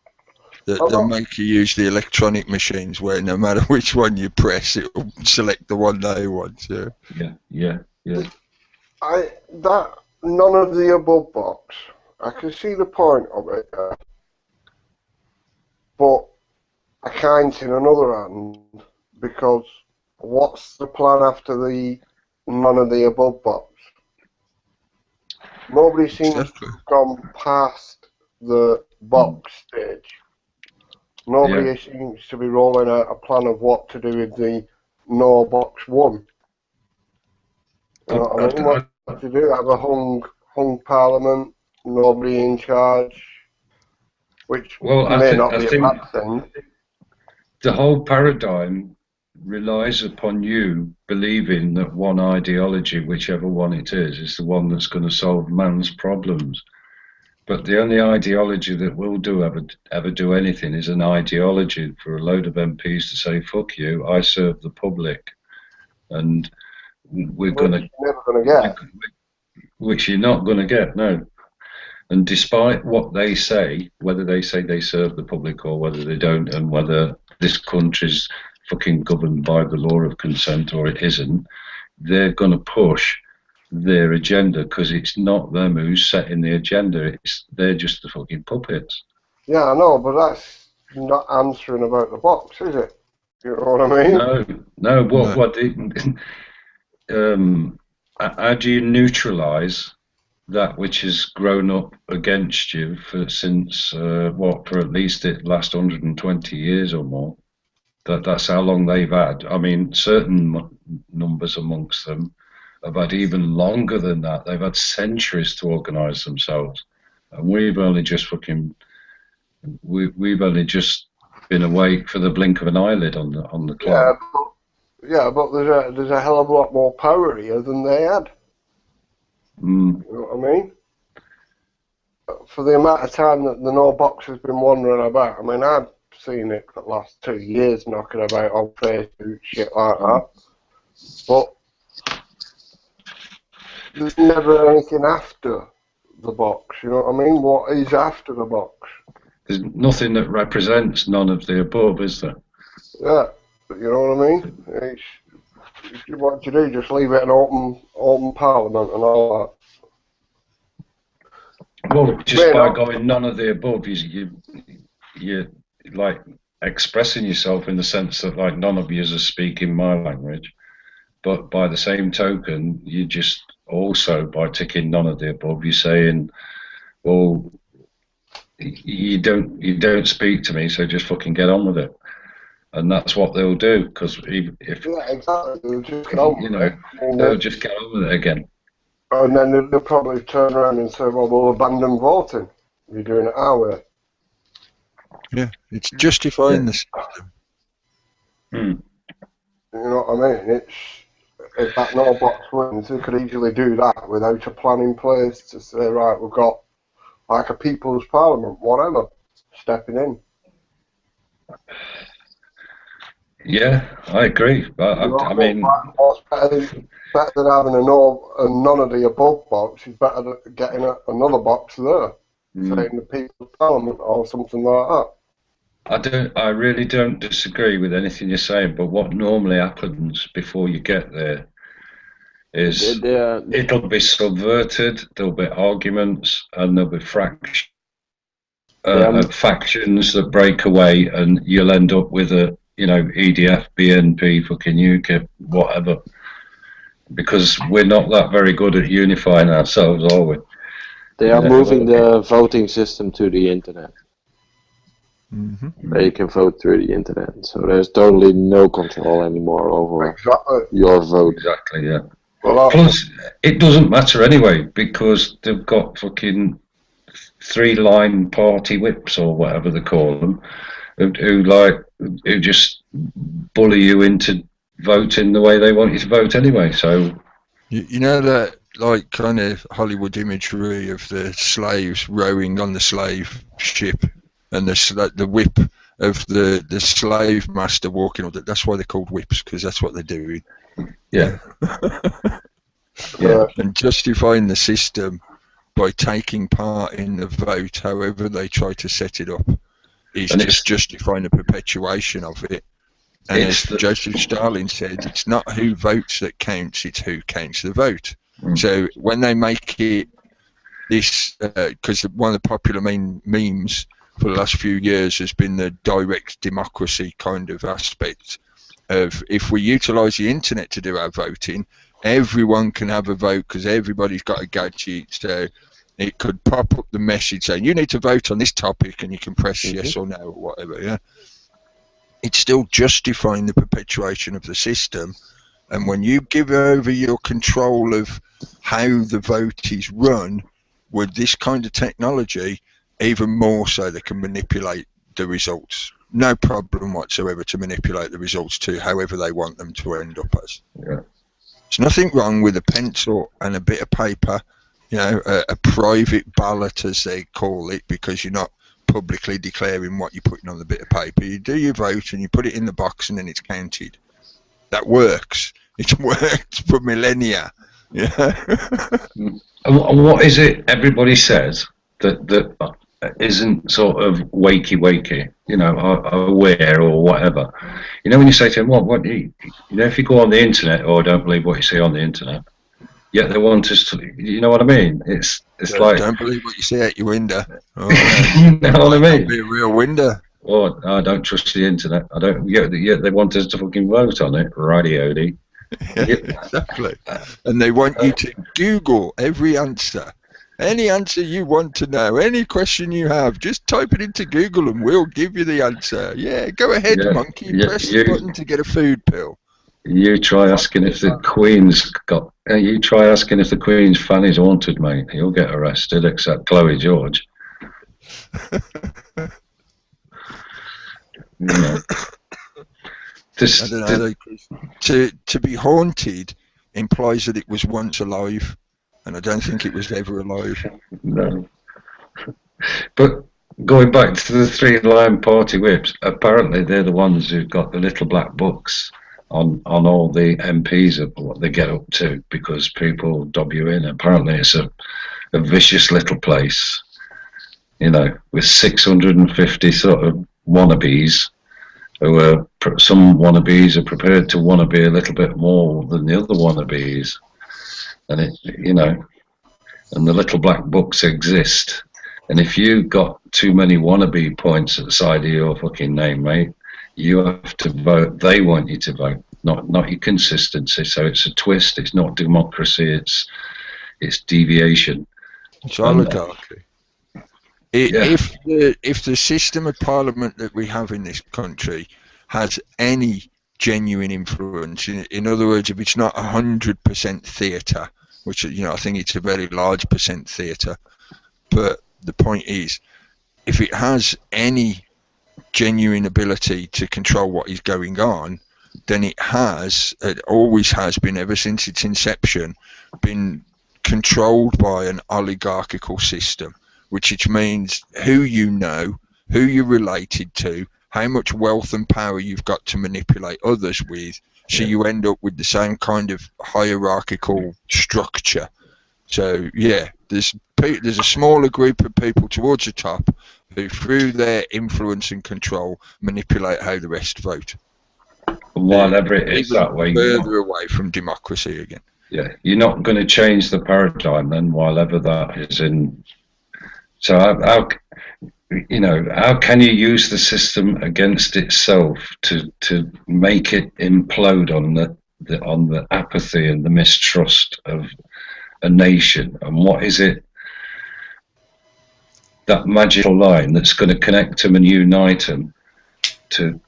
They'll make you use the electronic machines where no matter which one you press, it will select the one they want. Yeah. That none of the above box, I can see the point of it, but I can't in another hand, because what's the plan after the none of the above box? Nobody seems to have gone past the box stage. Nobody seems to be rolling out a plan of what to do with the no box one. You know what I mean? What to do? Have a hung parliament, nobody in charge, which may not be a bad thing. The whole paradigm relies upon you believing that one ideology, whichever one it is the one that's going to solve man's problems. But the only ideology that will ever do anything is an ideology for a load of MPs to say, fuck you, I serve the public. And we're going to... never going to get. Which you're not going to get, no. And despite what they say, whether they say they serve the public or whether they don't, and whether this country's fucking governed by the law of consent or it isn't, they're going to push their agenda because it's not them who's setting the agenda. They're just the fucking puppets. Yeah, I know, but that's not answering about the box, is it? You know what I mean? No. How do you neutralise that which has grown up against you since for at least the last 120 years or more? That's how long they've had. I mean, certain numbers amongst them have had even longer than that. They've had centuries to organise themselves, and we've only just been awake for the blink of an eyelid on the clock. But there's a hell of a lot more power here than they had. You know what I mean? For the amount of time that the no box has been wandering about, I mean, I've seen it for the last 2 years knocking about on Facebook, shit like that. But there's never anything after the box, you know what I mean? What is after the box? There's nothing that represents none of the above, is there? Yeah, you know what I mean? What you do, just leave it an open parliament and all that. Well, just by going none of the above, you're like expressing yourself in the sense that like none of you are speaking my language, but by the same token, you just also by ticking none of the above, you're saying, well, you don't speak to me, so just fucking get on with it. And that's what they'll do, because if exactly, they'll just get on they'll just get on with it again. And then they'll probably turn around and say, well, we'll abandon voting. You're doing it our way. Yeah, it's justifying the system. You know what I mean? If that no box wins, they could easily do that without a plan in place to say, right, we've got like a people's parliament, whatever, stepping in. Yeah, I agree. But I mean, what's better than having a none of the above box is better than getting another box there, saying the people's parliament or something like that. I really don't disagree with anything you're saying, but what normally happens before you get there is it'll be subverted, there'll be arguments, and there'll be factions that break away, and you'll end up with a EDF, BNP, fucking UKIP, whatever, because we're not that very good at unifying ourselves, are we? They are moving the voting system to the internet. They can vote through the internet, so there's totally no control anymore over your vote. Exactly, yeah. Well, plus, it doesn't matter anyway because they've got fucking 3-line party whips or whatever they call them, who just bully you into voting the way they want you to vote anyway. So you know that like kind of Hollywood imagery of the slaves rowing on the slave ship and the whip of the slave master walking on it. That's why they're called whips, because that's what they're doing. Yeah. Yeah. And justifying the system by taking part in the vote, however they try to set it up, is just justifying the perpetuation of it. And as Joseph Stalin said, it's not who votes that counts, it's who counts the vote. So when they make it this, because one of the popular memes for the last few years has been the direct democracy kind of aspect of, if we utilise the internet to do our voting, everyone can have a vote because everybody's got a gadget. So it could pop up the message saying you need to vote on this topic, and you can press yes or no or whatever. Yeah, it's still justifying the perpetuation of the system. And when you give over your control of how the vote is run with this kind of technology, even more so they can manipulate the results. No problem whatsoever to manipulate the results to however they want them to end up as. Yeah. There's nothing wrong with a pencil and a bit of paper, you know, a private ballot as they call it, because you're not publicly declaring what you're putting on the bit of paper. You do your vote and you put it in the box and then it's counted. That works. It's worked for millennia. Yeah. And what is it everybody says that isn't sort of wakey, you know, aware or whatever? You know, when you say to them, what you know, if you go on the internet, or don't believe what you see on the internet, yet they want us to, you know what I mean? It's like, don't believe what you see out your window. Oh, you know what I mean? Be a real window. Or I don't trust the internet. I don't. Yet they want us to fucking vote on it. Radio-D. Yeah, exactly. And they want you to Google every answer. Any answer you want to know, any question you have, just type it into Google and we'll give you the answer. Yeah, go ahead, monkey. Press the button to get a food pill. You try asking if the Queen's got. You try asking if the Queen's fanny's haunted, mate. You'll get arrested. Except Chloe George. You know. I don't know. To be haunted implies that it was once alive, and I don't think it was ever alive. No. But going back to the 3-line party whips, apparently they're the ones who've got the little black books on all the MPs of what they get up to, because people dob you in. Apparently it's a vicious little place, you know, with 650 sort of wannabes. Some wannabes are prepared to wannabe a little bit more than the other wannabes, and it, you know, and the little black books exist. And if you got too many wannabe points at the side of your fucking name, mate, you have to vote. They want you to vote, not your consistency. So it's a twist. It's not democracy. It's deviation. It's oligarchy. If the system of parliament that we have in this country has any genuine influence, in other words, if it's not 100% theatre, which, you know, I think it's a very large percent theatre, but the point is, if it has any genuine ability to control what is going on, then it always has been, ever since its inception, been controlled by an oligarchical system. Which means who you know, who you're related to, how much wealth and power you've got to manipulate others with, so you end up with the same kind of hierarchical structure. So yeah, there's a smaller group of people towards the top who, through their influence and control, manipulate how the rest vote. Whatever it is that way, further away from democracy again. Yeah, you're not going to change the paradigm then, while ever that is in. So how can you use the system against itself to make it implode on the apathy and the mistrust of a nation? And what is it that magical line that's going to connect them and unite them to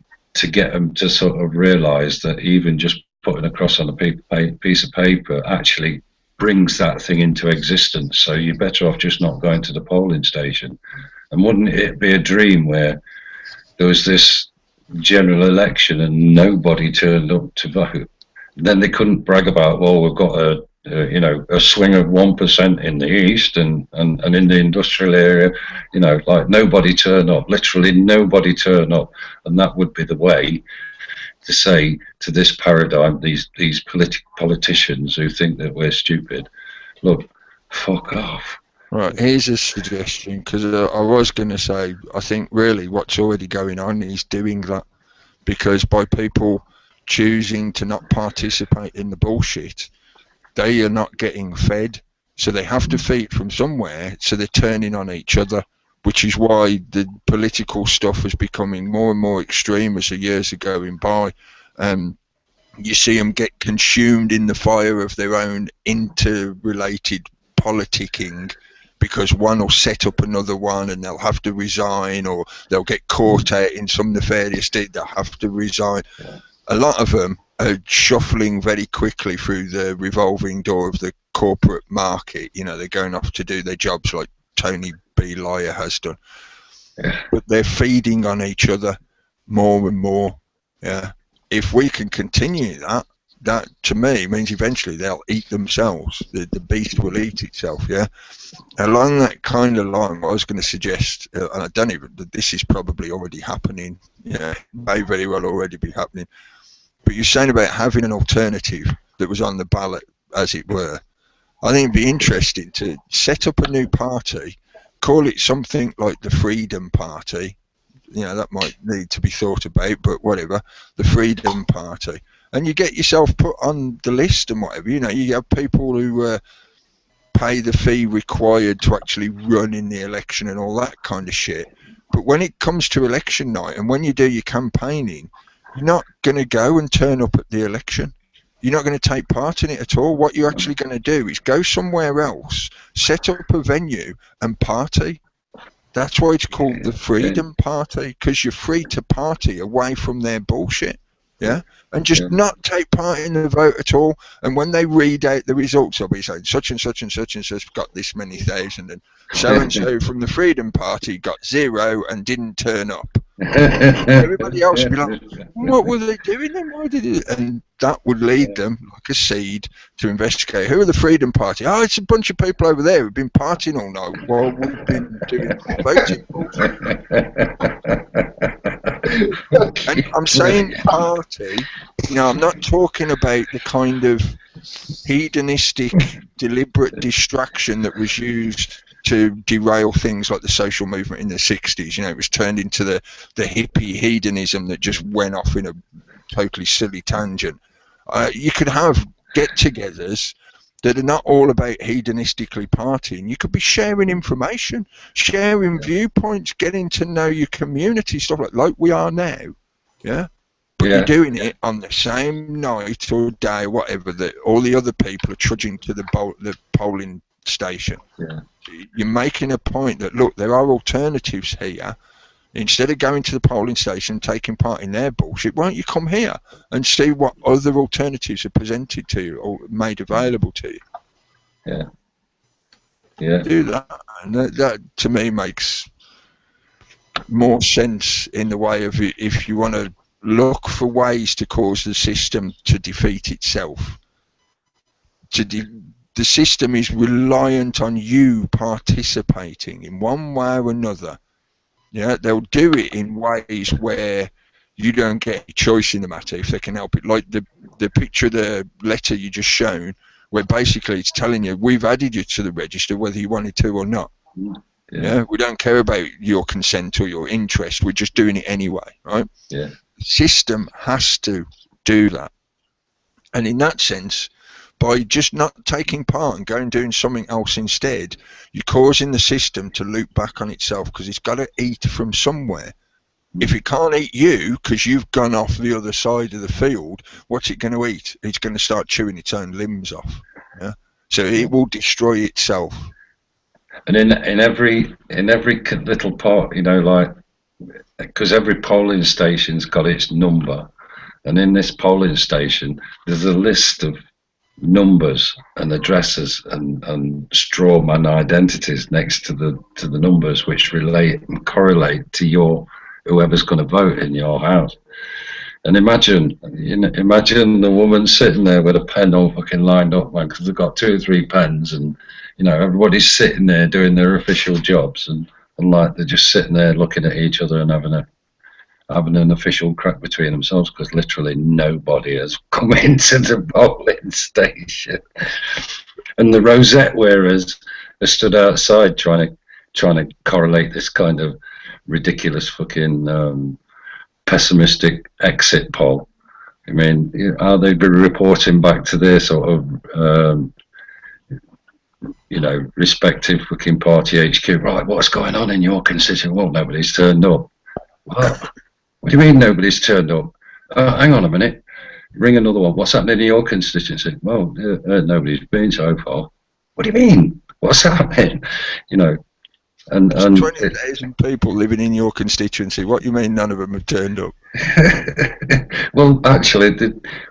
get them to sort of realise that even just putting a cross on a piece of paper actually brings that thing into existence. So you're better off just not going to the polling station. And wouldn't it be a dream where there was this general election and nobody turned up to vote? Then they couldn't brag about, well, we've got a swing of 1% in the east and in the industrial area, like nobody turned up, literally nobody turned up. And that would be the way to say to this paradigm, these politicians who think that we're stupid, look, fuck off. Right, here's a suggestion, because I was going to say, I think really what's already going on is doing that, because by people choosing to not participate in the bullshit, they are not getting fed, so they have to feed from somewhere, so they're turning on each other, which is why the political stuff is becoming more and more extreme as the years are going by. You see them get consumed in the fire of their own interrelated politicking, because one will set up another one and they'll have to resign, or they'll get caught out in some nefarious deed, they'll have to resign. A lot of them are shuffling very quickly through the revolving door of the corporate market. They're going off to do their jobs like Tony B. Lyer has done. Yeah. But they're feeding on each other more and more. Yeah. If we can continue that to me means eventually they'll eat themselves. The beast will eat itself, yeah? Along that kind of line, what I was going to suggest, and I don't even, this is probably already happening, may very well already be happening, but you're saying about having an alternative that was on the ballot, as it were. I think it'd be interesting to set up a new party, call it something like the Freedom Party. That might need to be thought about, but whatever, the Freedom Party. And you get yourself put on the list and whatever. You have people who pay the fee required to actually run in the election and all that kind of shit. But when it comes to election night and when you do your campaigning, you're not going to go and turn up at the election. You're not going to take part in it at all. What you're actually going to do is go somewhere else, set up a venue and party. That's why it's called the Freedom Party, because you're free to party away from their bullshit. Yeah, and just not take part in the vote at all. And when they read out the results, they'll be saying such and such and such and such got this many thousand, and so from the Freedom Party got 0 and didn't turn up. Everybody else would be like, what were they doing then? Why did it? And that would lead them, like a seed, to investigate. Who are the Freedom Party? Oh, it's a bunch of people over there who've been partying all night while we've been doing voting. And I'm saying party, I'm not talking about the kind of hedonistic, deliberate distraction that was used to derail things like the social movement in the 60s. It was turned into the hippie hedonism that just went off in a totally silly tangent. You could have get-togethers that are not all about hedonistically partying. You could be sharing information, sharing viewpoints, getting to know your community, stuff like we are now, yeah? But you're doing it on the same night or day, whatever, that all the other people are trudging to the polling station. Yeah. You're making a point that, look, there are alternatives here. Instead of going to the polling station and taking part in their bullshit, why don't you come here and see what other alternatives are presented to you or made available to you? Yeah. Yeah. Do that. And that to me makes more sense in the way of if you want to look for ways to cause the system to defeat itself. The system is reliant on you participating in one way or another. Yeah, they'll do it in ways where you don't get a choice in the matter if they can help it. Like the picture of the letter you just shown, where basically it's telling you, we've added you to the register whether you wanted to or not. Yeah, we don't care about your consent or your interest. We're just doing it anyway, right? Yeah. The system has to do that. And in that sense, by just not taking part and going and doing something else instead, you're causing the system to loop back on itself, because it's got to eat from somewhere. If it can't eat you because you've gone off the other side of the field, what's it going to eat? It's going to start chewing its own limbs off. Yeah? So it will destroy itself. And in every little part, you know, like, because every polling station's got its number, and in this polling station, there's a list of numbers and addresses and straw man identities next to the numbers, which relate and correlate to whoever's going to vote in your house. And imagine the woman sitting there with a pen all fucking lined up, man, because they've got 2 or 3 pens, and you know everybody's sitting there doing their official jobs, and like they're just sitting there looking at each other and having an official crack between themselves, because literally nobody has come into the polling station, and the rosette wearers are stood outside trying to correlate this kind of ridiculous fucking pessimistic exit poll. I mean, are they reporting back to their sort of respective fucking party HQ? Right, what's going on in your constituency? Well, nobody's turned up. What do you mean nobody's turned up? Hang on a minute. Ring another one. What's happening in your constituency? Well, nobody's been so far. What do you mean? What's happening? You know, and 20,000 people living in your constituency. What do you mean none of them have turned up? Well, actually,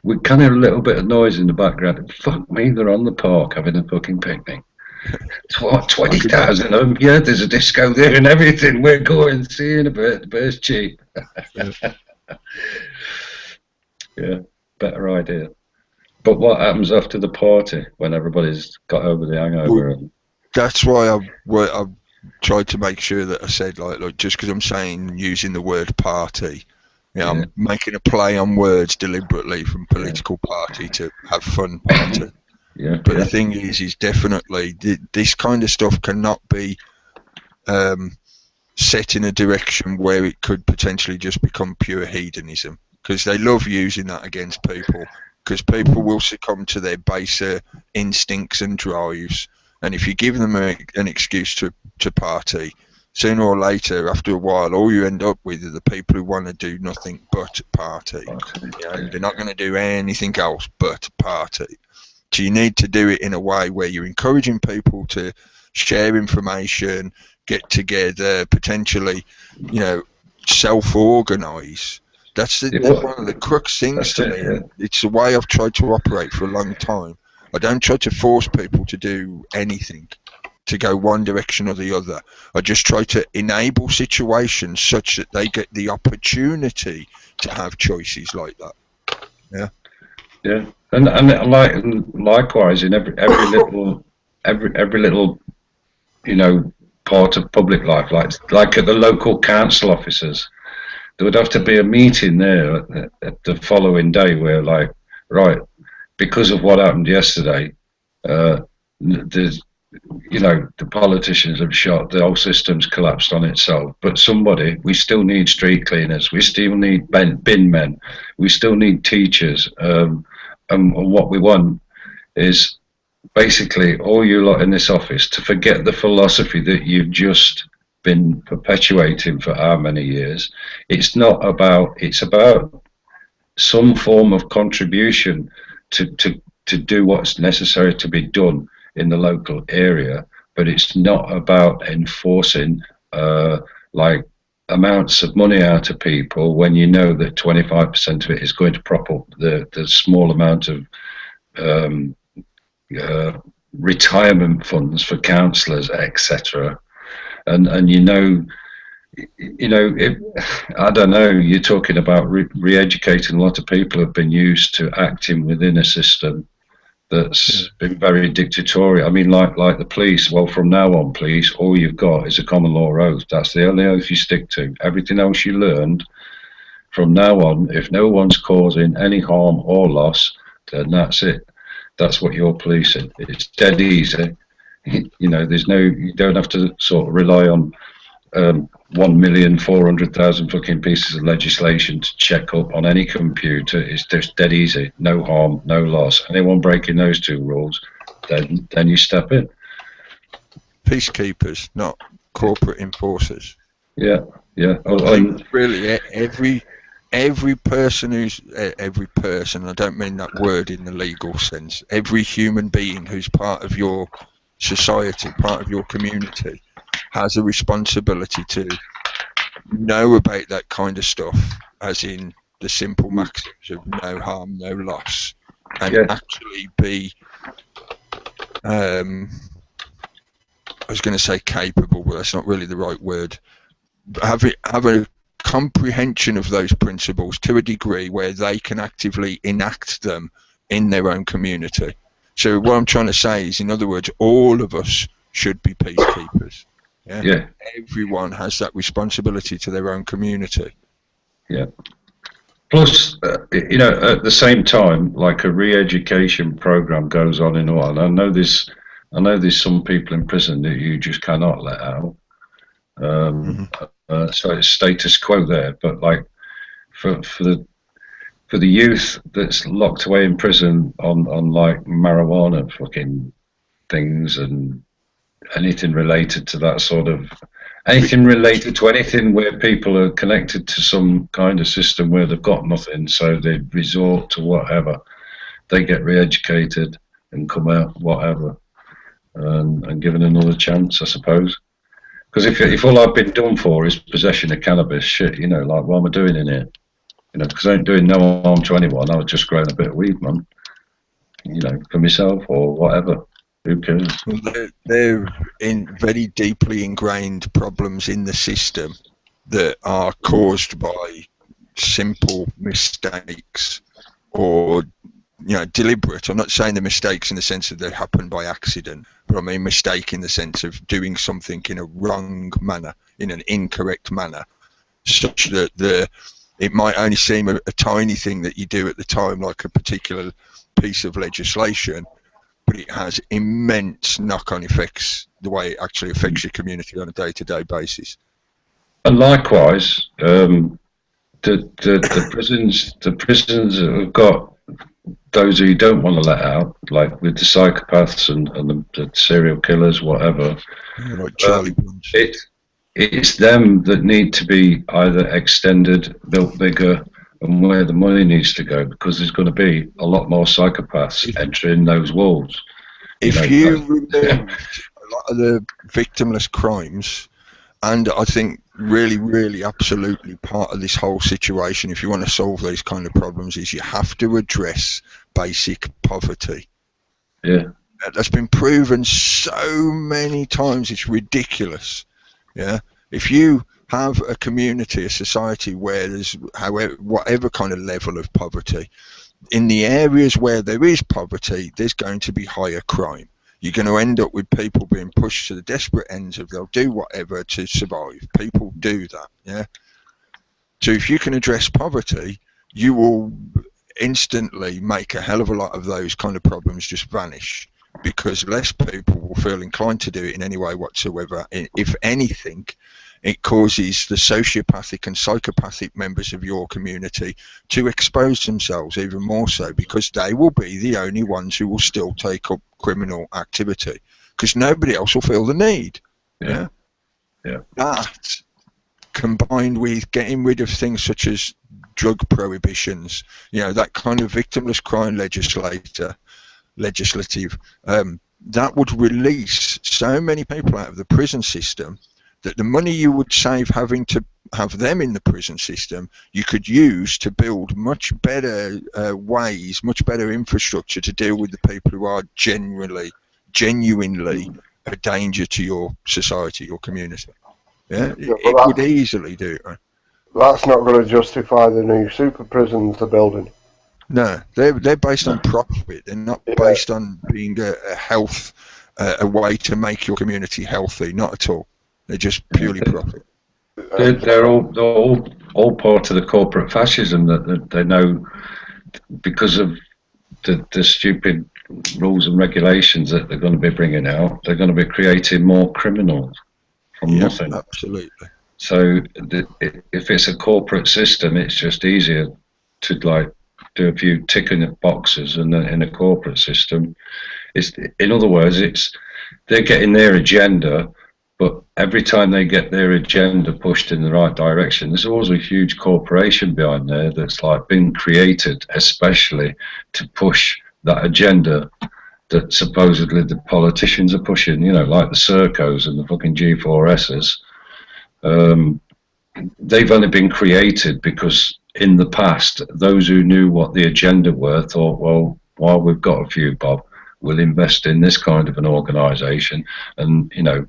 we kind of a little bit of noise in the background. Fuck me, they're on the park having a fucking picnic. 20,000 of them. Yeah, there's a disco there and everything. We're going to see in a bit. The beer's cheap. Yeah, better idea. But what happens after the party when everybody's got over the hangover? Well, that's why I've tried to make sure that I said, like just because I'm saying using the word party, I'm making a play on words deliberately from political party to have fun party. But the thing is definitely this kind of stuff cannot be set in a direction where it could potentially just become pure hedonism, because they love using that against people, because people will succumb to their baser instincts and drives, and if you give them an excuse to party, sooner or later, after a while, all you end up with are the people who want to do nothing but party. They're not going to do anything else but party. So you need to do it in a way where you're encouraging people to share information, get together, potentially, self-organise. That's one of the crux things to me. It's the way I've tried to operate for a long time. I don't try to force people to do anything, to go one direction or the other. I just try to enable situations such that they get the opportunity to have choices like that. Yeah, and likewise in every little part of public life, like at the local council offices, there would have to be a meeting there at the following day where, like, right, because of what happened yesterday, there's the politicians have shot, the whole system's collapsed on itself, but we still need street cleaners, we still need bin men, we still need teachers, and what we want is basically all you lot in this office to forget the philosophy that you've just been perpetuating for how many years. It's about some form of contribution to do what's necessary to be done in the local area, but it's not about enforcing amounts of money out of people when you know that 25% of it is going to prop up the small amount of retirement funds for councillors, etc. And I don't know, you're talking about re-educating. A lot of people have been used to acting within a system that's been very dictatorial. I mean, like the police. Well, from now on, police, all you've got is a common law oath. That's the only oath you stick to. Everything else you learned from now on, if no one's causing any harm or loss, then that's it. That's what you're policing. It's dead easy. You don't have to sort of rely on 1,400,000 fucking pieces of legislation to check up on any computer. It's just dead easy. No harm, no loss. Anyone breaking those 2 rules, then you step in. Peacekeepers, not corporate enforcers. Yeah. Really, every person I don't mean that word in the legal sense. Every human being who's part of your society, part of your community, has a responsibility to know about that kind of stuff, as in the simple maxims of no harm, no loss, and actually be, I was going to say capable, but that's not really the right word. Have a comprehension of those principles to a degree where they can actively enact them in their own community. So what I'm trying to say is, in other words, all of us should be peacekeepers. Yeah. Everyone has that responsibility to their own community. Yeah. Plus, you know, at the same time, like a re-education program goes on in all. I know there's some people in prison that you just cannot let out. So it's status quo there. But like for the youth that's locked away in prison on like marijuana fucking things and anything related to that sort of, anything related to anything where people are connected to some kind of system where they've got nothing, so they resort to whatever, they get re-educated and come out whatever, and given another chance, I suppose. Because if all I've been done for is possession of cannabis, shit, you know, like, what am I doing in here? You know, because I ain't doing no harm to anyone. I was just growing a bit of weed, man. You know, for myself or whatever. Who cares? Well, they're in very deeply ingrained problems in the system that are caused by simple mistakes or, you know, deliberate. I'm not saying the mistakes in the sense that they happen by accident, but I mean mistake in the sense of doing something in a wrong manner, in an incorrect manner, such that it might only seem a tiny thing that you do at the time, like a particular piece of legislation, but it has immense knock-on effects the way it actually affects your community on a day-to-day basis. And likewise, the prisons have got those who you don't want to let out, like with the psychopaths and the serial killers, whatever. Like Charlie Bunch. It's them that need to be either extended, built bigger, and where the money needs to go, because there's going to be a lot more psychopaths entering those walls. If you remove a lot of the victimless crimes, and I think really, really, absolutely part of this whole situation, if you want to solve these kind of problems, is you have to address basic poverty. Yeah. That's been proven so many times, it's ridiculous. Yeah. If you have a community, a society where there's whatever kind of level of poverty, in the areas where there is poverty, there's going to be higher crime. You're going to end up with people being pushed to the desperate ends of they'll do whatever to survive. People do that, yeah? So if you can address poverty, you will instantly make a hell of a lot of those kind of problems just vanish, because less people will feel inclined to do it in any way whatsoever. If anything, it causes the sociopathic and psychopathic members of your community to expose themselves even more so, because they will be the only ones who will still take up criminal activity, because nobody else will feel the need. Yeah. That, combined with getting rid of things such as drug prohibitions, you know, that kind of victimless crime legislative, that would release so many people out of the prison system that the money you would save having to have them in the prison system, you could use to build much better ways, much better infrastructure to deal with the people who are genuinely a danger to your society, your community. Yeah, it would easily do it. Right? That's not going to justify the new super prisons they're building. No, they're based on profit. They're not based on being a way to make your community healthy. Not at all. They're just purely profit. They're all part of the corporate fascism that they know, because of the stupid rules and regulations that they're going to be bringing out. They're going to be creating more criminals from nothing. Absolutely. So if it's a corporate system, it's just easier to like do a few ticking of boxes, and then in a corporate system, in other words, they're getting their agenda. But every time they get their agenda pushed in the right direction, there's always a huge corporation behind there that's like been created especially to push that agenda that supposedly the politicians are pushing, you know, like the Sercos and the fucking G4Ss. They've only been created because in the past, those who knew what the agenda were thought, well, while we've got a few bob, we'll invest in this kind of an organisation, and you know,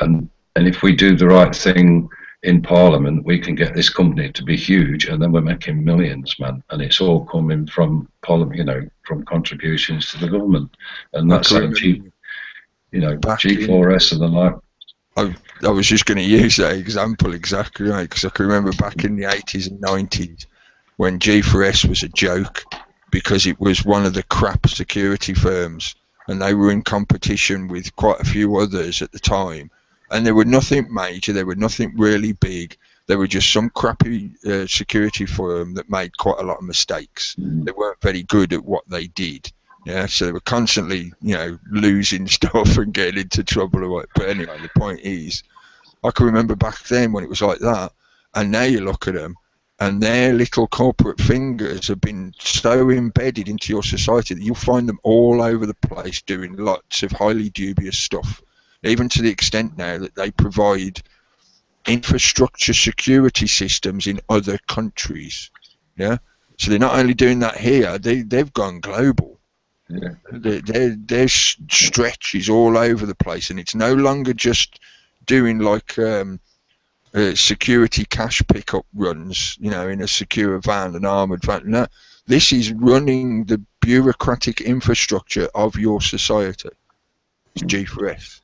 and if we do the right thing in Parliament, we can get this company to be huge, and then we're making millions, man. And it's all coming from you know, from contributions to the government, and that's how G, you know, G4S and the like. I was just going to use that example exactly, right? Because I can remember back in the 80s and 90s when G4S was a joke because it was one of the crap security firms, and they were in competition with quite a few others at the time. And they were nothing major, they were nothing really big. They were just some crappy security firm that made quite a lot of mistakes. They weren't very good at what they did. Yeah, so they were constantly, you know, losing stuff and getting into trouble or what. But anyway, the point is, I can remember back then when it was like that, and now you look at them, and their little corporate fingers have been so embedded into your society that you'll find them all over the place doing lots of highly dubious stuff, even to the extent now that they provide infrastructure security systems in other countries. Yeah, so they're not only doing that here, they've gone global. Yeah. Their stretch is all over the place, and it's no longer just doing like security cash pickup runs, you know, in a secure van, an armoured van. No, this is running the bureaucratic infrastructure of your society. It's G4S.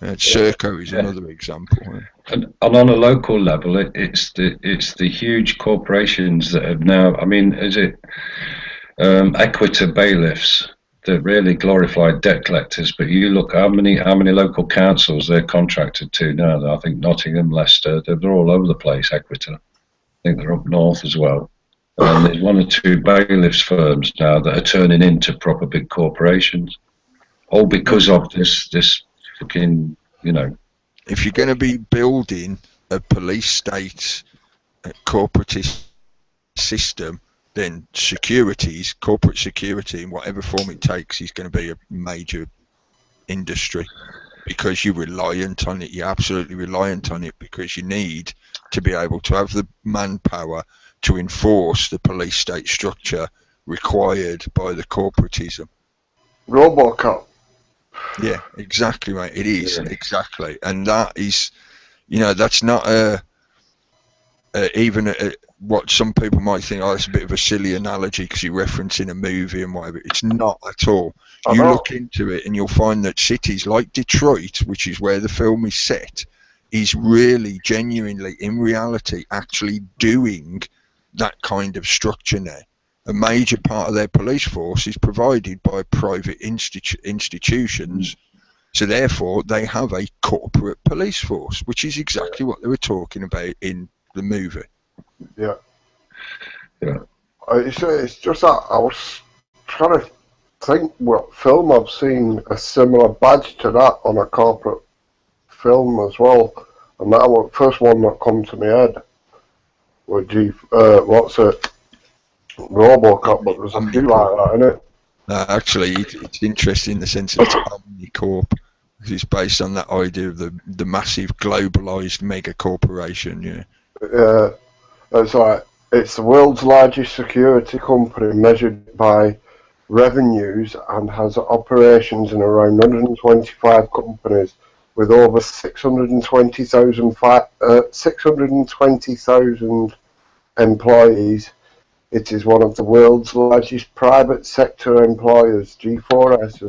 Serco is another example. And on a local level, it's the huge corporations that have now. I mean, is it Equita bailiffs that really glorified debt collectors? But you look how many local councils they're contracted to now. I think Nottingham, Leicester, they're all over the place. Equita, I think they're up north as well. And there's one or two bailiffs firms now that are turning into proper big corporations, all because of this fucking, you know. If you're going to be building a police state corporatist system, then corporate security in whatever form it takes is going to be a major industry, because you're reliant on it. You're absolutely reliant on it, because you need to be able to have the manpower to enforce the police state structure required by the corporatism. Robocop. Yeah, exactly, mate. It is, exactly. And that is, you know, that's not even what some people might think, oh, it's a bit of a silly analogy because you're referencing a movie and whatever. It's not at all. You look into it and you'll find that cities like Detroit, which is where the film is set, is really, genuinely, in reality, actually doing that kind of structure now. A major part of their police force is provided by private institutions, so therefore they have a corporate police force, which is exactly what they were talking about in the movie. Yeah. It's just that I was trying to think what film I've seen a similar badge to that on a corporate film as well, and that was the first one that come to my head was Robocop, but there's a few like that, isn't it? Actually, it's interesting in the sense that it's Omnicorp. It's based on that idea of the massive globalized mega corporation. Yeah, it's like it's the world's largest security company measured by revenues and has operations in around 125 companies with over 620,000 employees. It is one of the world's largest private sector employers. G4S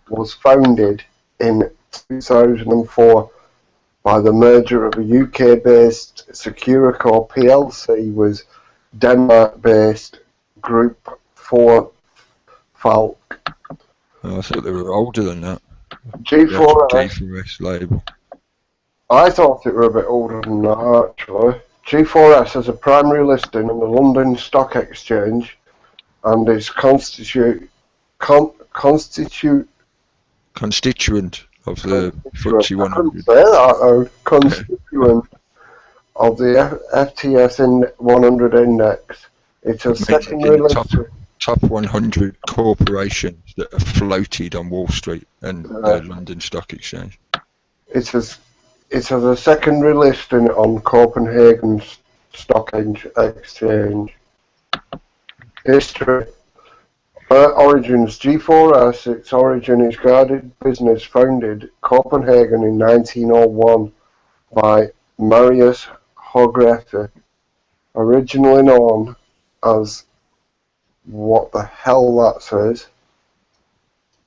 was founded in 2004 by the merger of a UK-based Securicore plc with Denmark-based Group 4 Falk. Oh, I thought they were older than that. G4S label. I thought it were a bit older than that, actually. G4S has a primary listing on the London Stock Exchange and is constituent of the FTSE 100. Constituent of the FTS 100 index. It's a secondary listing. Top 100 corporations. that are floated on Wall Street and the London Stock Exchange. It has a secondary listing on Copenhagen Stock Exchange. History. Origins. G4S, its origin is guarded business founded Copenhagen in 1901 by Marius Hogrefe, originally known as, what the hell that says,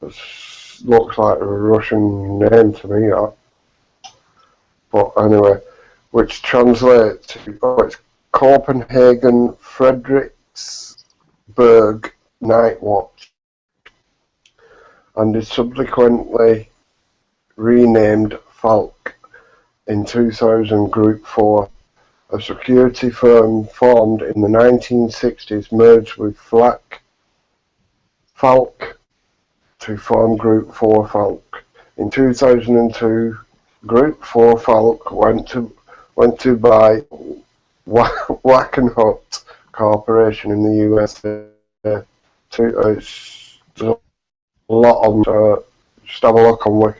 it looks like a Russian name to me, that. But anyway, which translates to, it's Copenhagen Frederiksberg Night Watch, and is subsequently renamed Falk in 2000. Group 4, a security firm formed in the 1960s, merged with Falk to form Group 4 Falk. In 2002, Group 4 Falk went to buy Wackenhut Corporation in the USA. It's a lot on. Just have a look on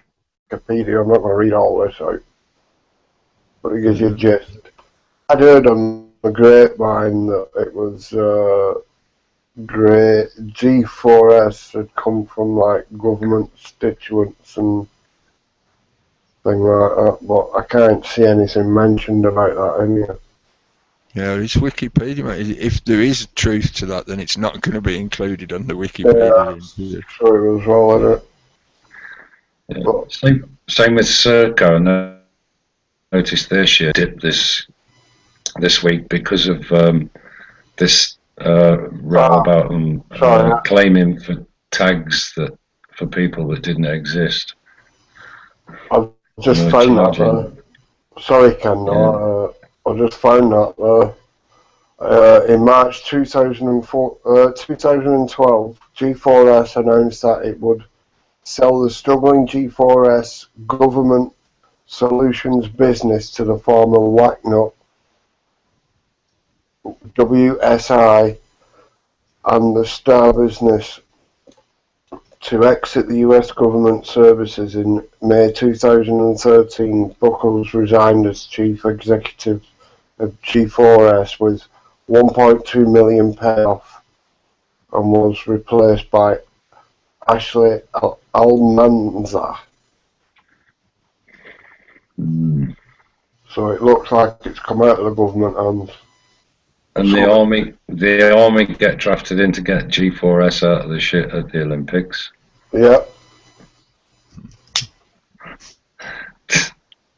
Wikipedia. I'm not going to read all this out, but it gives you a gist. I'd heard on the grapevine that it was G4S had come from like government constituents and things like that, but I can't see anything mentioned about that in here. Yeah, it's Wikipedia, mate. If there is truth to that, then it's not going to be included on the Wikipedia. Yeah, true as well, isn't it? Yeah. Same with Serco. I noticed their share dipped this week because of this row about them claiming for tags that for people that didn't exist. I've just found that. Sorry, Ken. Yeah. I just found that in March 2012, G4S announced that it would sell the struggling G4S Government Solutions business to the former Wackenhut WSI and the Star business to exit the US government services. In May 2013, Buckles resigned as chief executive of G4S with 1.2 million payoff and was replaced by Ashley Almanza. So it looks like it's come out of the government hands. And the army get drafted in to get G4S out of the shit at the Olympics. Yeah.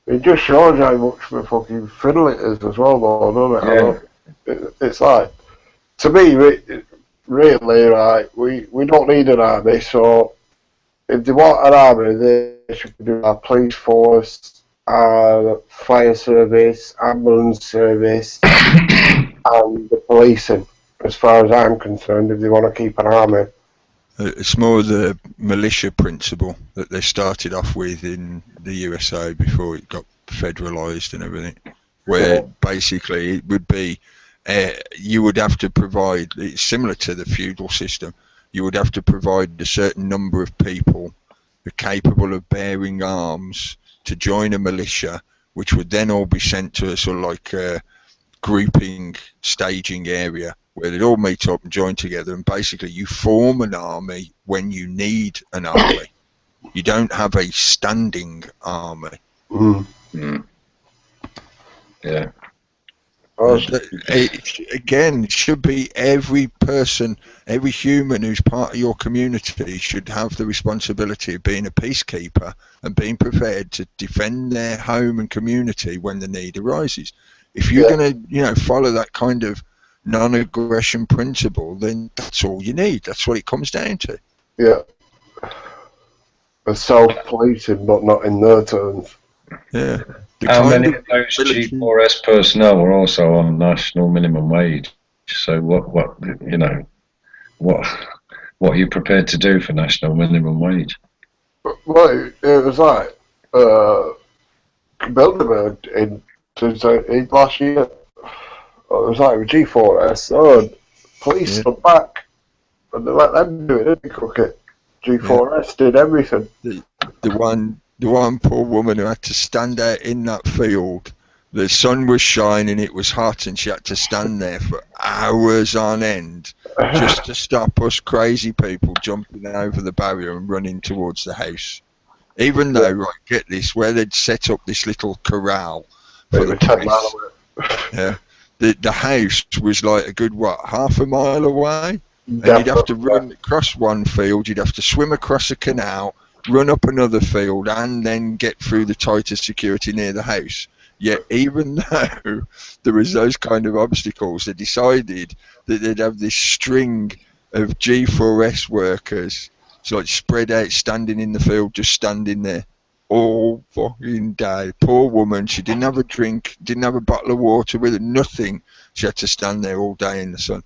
It just shows how much of a fucking fiddle it is as well, though, doesn't it? Yeah. It's like, to me, really, right, we don't need an army, so if they want an army, they should do our police force, our fire service, ambulance service, and the policing, as far as I'm concerned, if they want to keep an army. It's more the militia principle that they started off with in the USA before it got federalised and everything, where basically it would be, you would have to provide, it's similar to the feudal system, you would have to provide a certain number of people who are capable of bearing arms to join a militia, which would then all be sent to a sort of like grouping, staging area where they'd all meet up and join together, and basically you form an army when you need an army. You don't have a standing army. Yeah. Again, it should be every person, every human who's part of your community should have the responsibility of being a peacekeeper and being prepared to defend their home and community when the need arises. If you're going to, follow that kind of non-aggression principle, then that's all you need. That's what it comes down to. Yeah. A self-policing, but not in their terms. Yeah. How many of those G4S personnel were also on national minimum wage? So what are you prepared to do for national minimum wage? Well, it was like Bilderberg in last year. It was like with G4S. Police stood back and they let them do it, didn't they, Crooked? G4S did everything. The one poor woman who had to stand out in that field. The sun was shining, it was hot, and she had to stand there for hours on end just to stop us crazy people jumping over the barrier and running towards the house. Even though, right, get this, where they'd set up this little corral for the police. Yeah, the house was like a good, half a mile away? And you'd have to run across one field, you'd have to swim across a canal, run up another field, and then get through the tighter security near the house. Yet even though there was those kind of obstacles, they decided that they'd have this string of G4S workers, so like spread out, standing in the field, just standing there all fucking day. Poor woman, she didn't have a drink, didn't have a bottle of water with her, nothing. She had to stand there all day in the sun.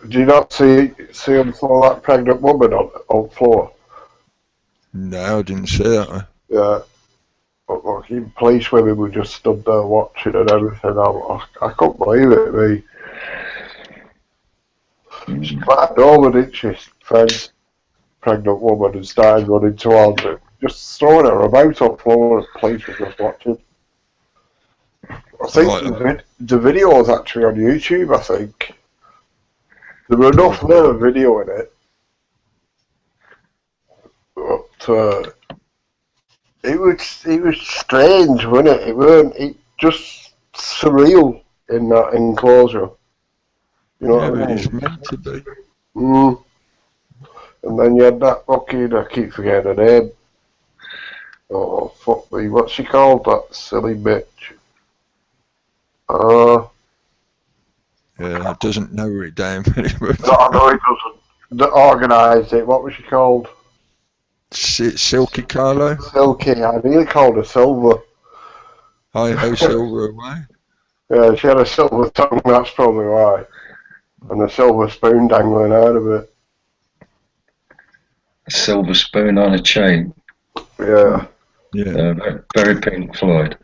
Do you not see them throw that pregnant woman on floor? No, I didn't see that. Yeah. But fucking police women were just stood there watching and everything. I couldn't believe it, She climbed over, didn't she? Fence, pregnant woman, and started running towards it. Just throwing her about on the floor, and police were just watching. I think the video was actually on YouTube, I think. There were enough there video in it. But it was strange, wasn't it? It just surreal in that enclosure. You know what I mean? It's meant to be. And then you had that fucking, I keep forgetting her name. Oh, fuck me. What's she called, that silly bitch? Yeah, it doesn't narrow it down very much. No, it doesn't. That organised it. What was she called? Silky Carlo? Silky. I nearly called her Silver. Hi-ho, Silver away. Yeah, she had a silver tongue, that's probably why. And a silver spoon dangling out of it. A silver spoon on a chain. Yeah. Yeah. Very Pink Floyd.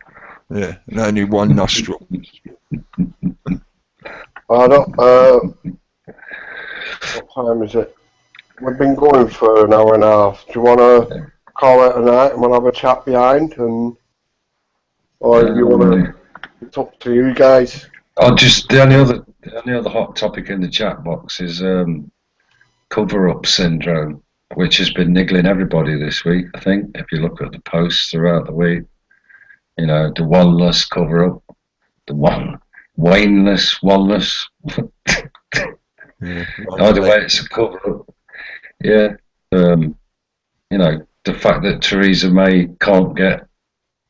Yeah, and only one nostril. I don't, what time is it? We've been going for an hour and a half. Do you want to call it a night and we'll have a chat behind? Or do you want to... It's up to you guys. The only other hot topic in the chat box is cover-up syndrome, which has been niggling everybody this week, I think, if you look at the posts throughout the week. You know, the one-less cover-up, the one-less. Yeah, Either way, it's a cover-up. Yeah. You know, the fact that Theresa May can't get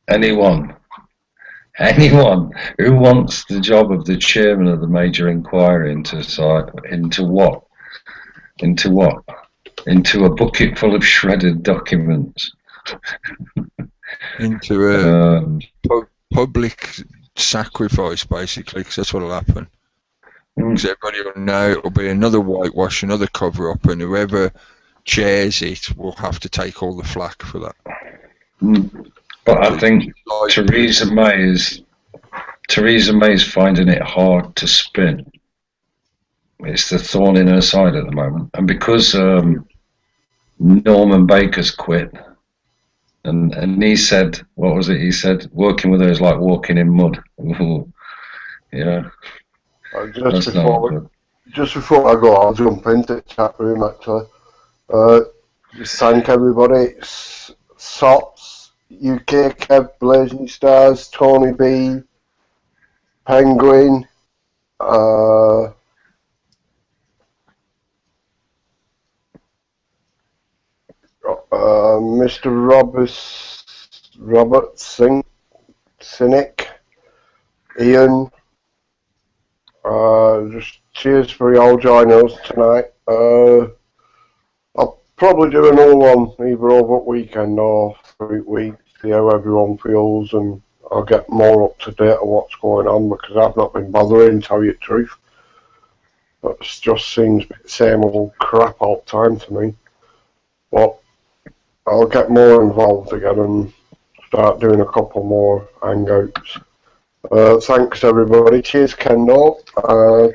anyone who wants the job of the chairman of the major inquiry into what? Into a bucket full of shredded documents. Into a public sacrifice, basically, because that's what will happen. Because everybody will know it will be another whitewash, another cover-up, and whoever chairs it will have to take all the flack for that. But I think Theresa May is finding it hard to spin. It's the thorn in her side at the moment, and because Norman Baker's quit, and he said, what was it? He said, working with her is like walking in mud. Yeah. Just before I go, I'll jump into the chat room actually. Just thank everybody. Sots, UK, Kev, Blazing Stars, Tony B, Penguin, Mr. Robert Cynic, Ian. Just cheers for y'all joining us tonight. I'll probably do another one either over the weekend or 3 weeks, see how everyone feels, and I'll get more up to date on what's going on because I've not been bothering, to tell you the truth. It just seems the same old crap all the time to me. But I'll get more involved again and start doing a couple more hangouts. Thanks everybody. Cheers Kendall.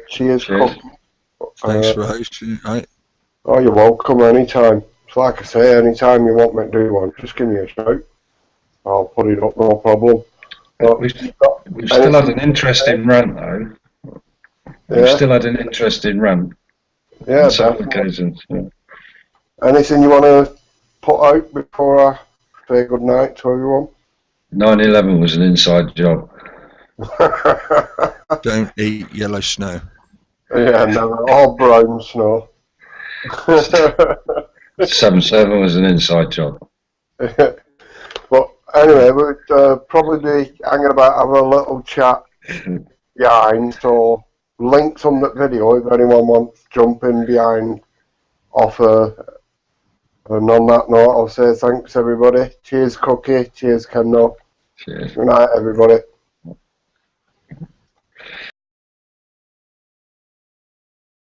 Cheers. Thanks for hosting, mate. Oh, you're welcome anytime. like I say, anytime you want me to do one, just give me a shout. I'll put it up, no problem. But We've still had an interesting rant, though. We've still had an interesting rant. Yeah, on several occasions. Yeah. Anything you want to put out before I say good night to everyone? 9/11 was an inside job. Don't eat yellow snow. Yeah, never. All brown snow. 7/7 was an inside job. But anyway, we'd probably be hanging about, having a little chat behind. So links on that video if anyone wants to jump in behind, offer. And on that note, I'll say thanks everybody. Cheers, Cookie. Cheers, Kendall. Cheers. Good night, everybody.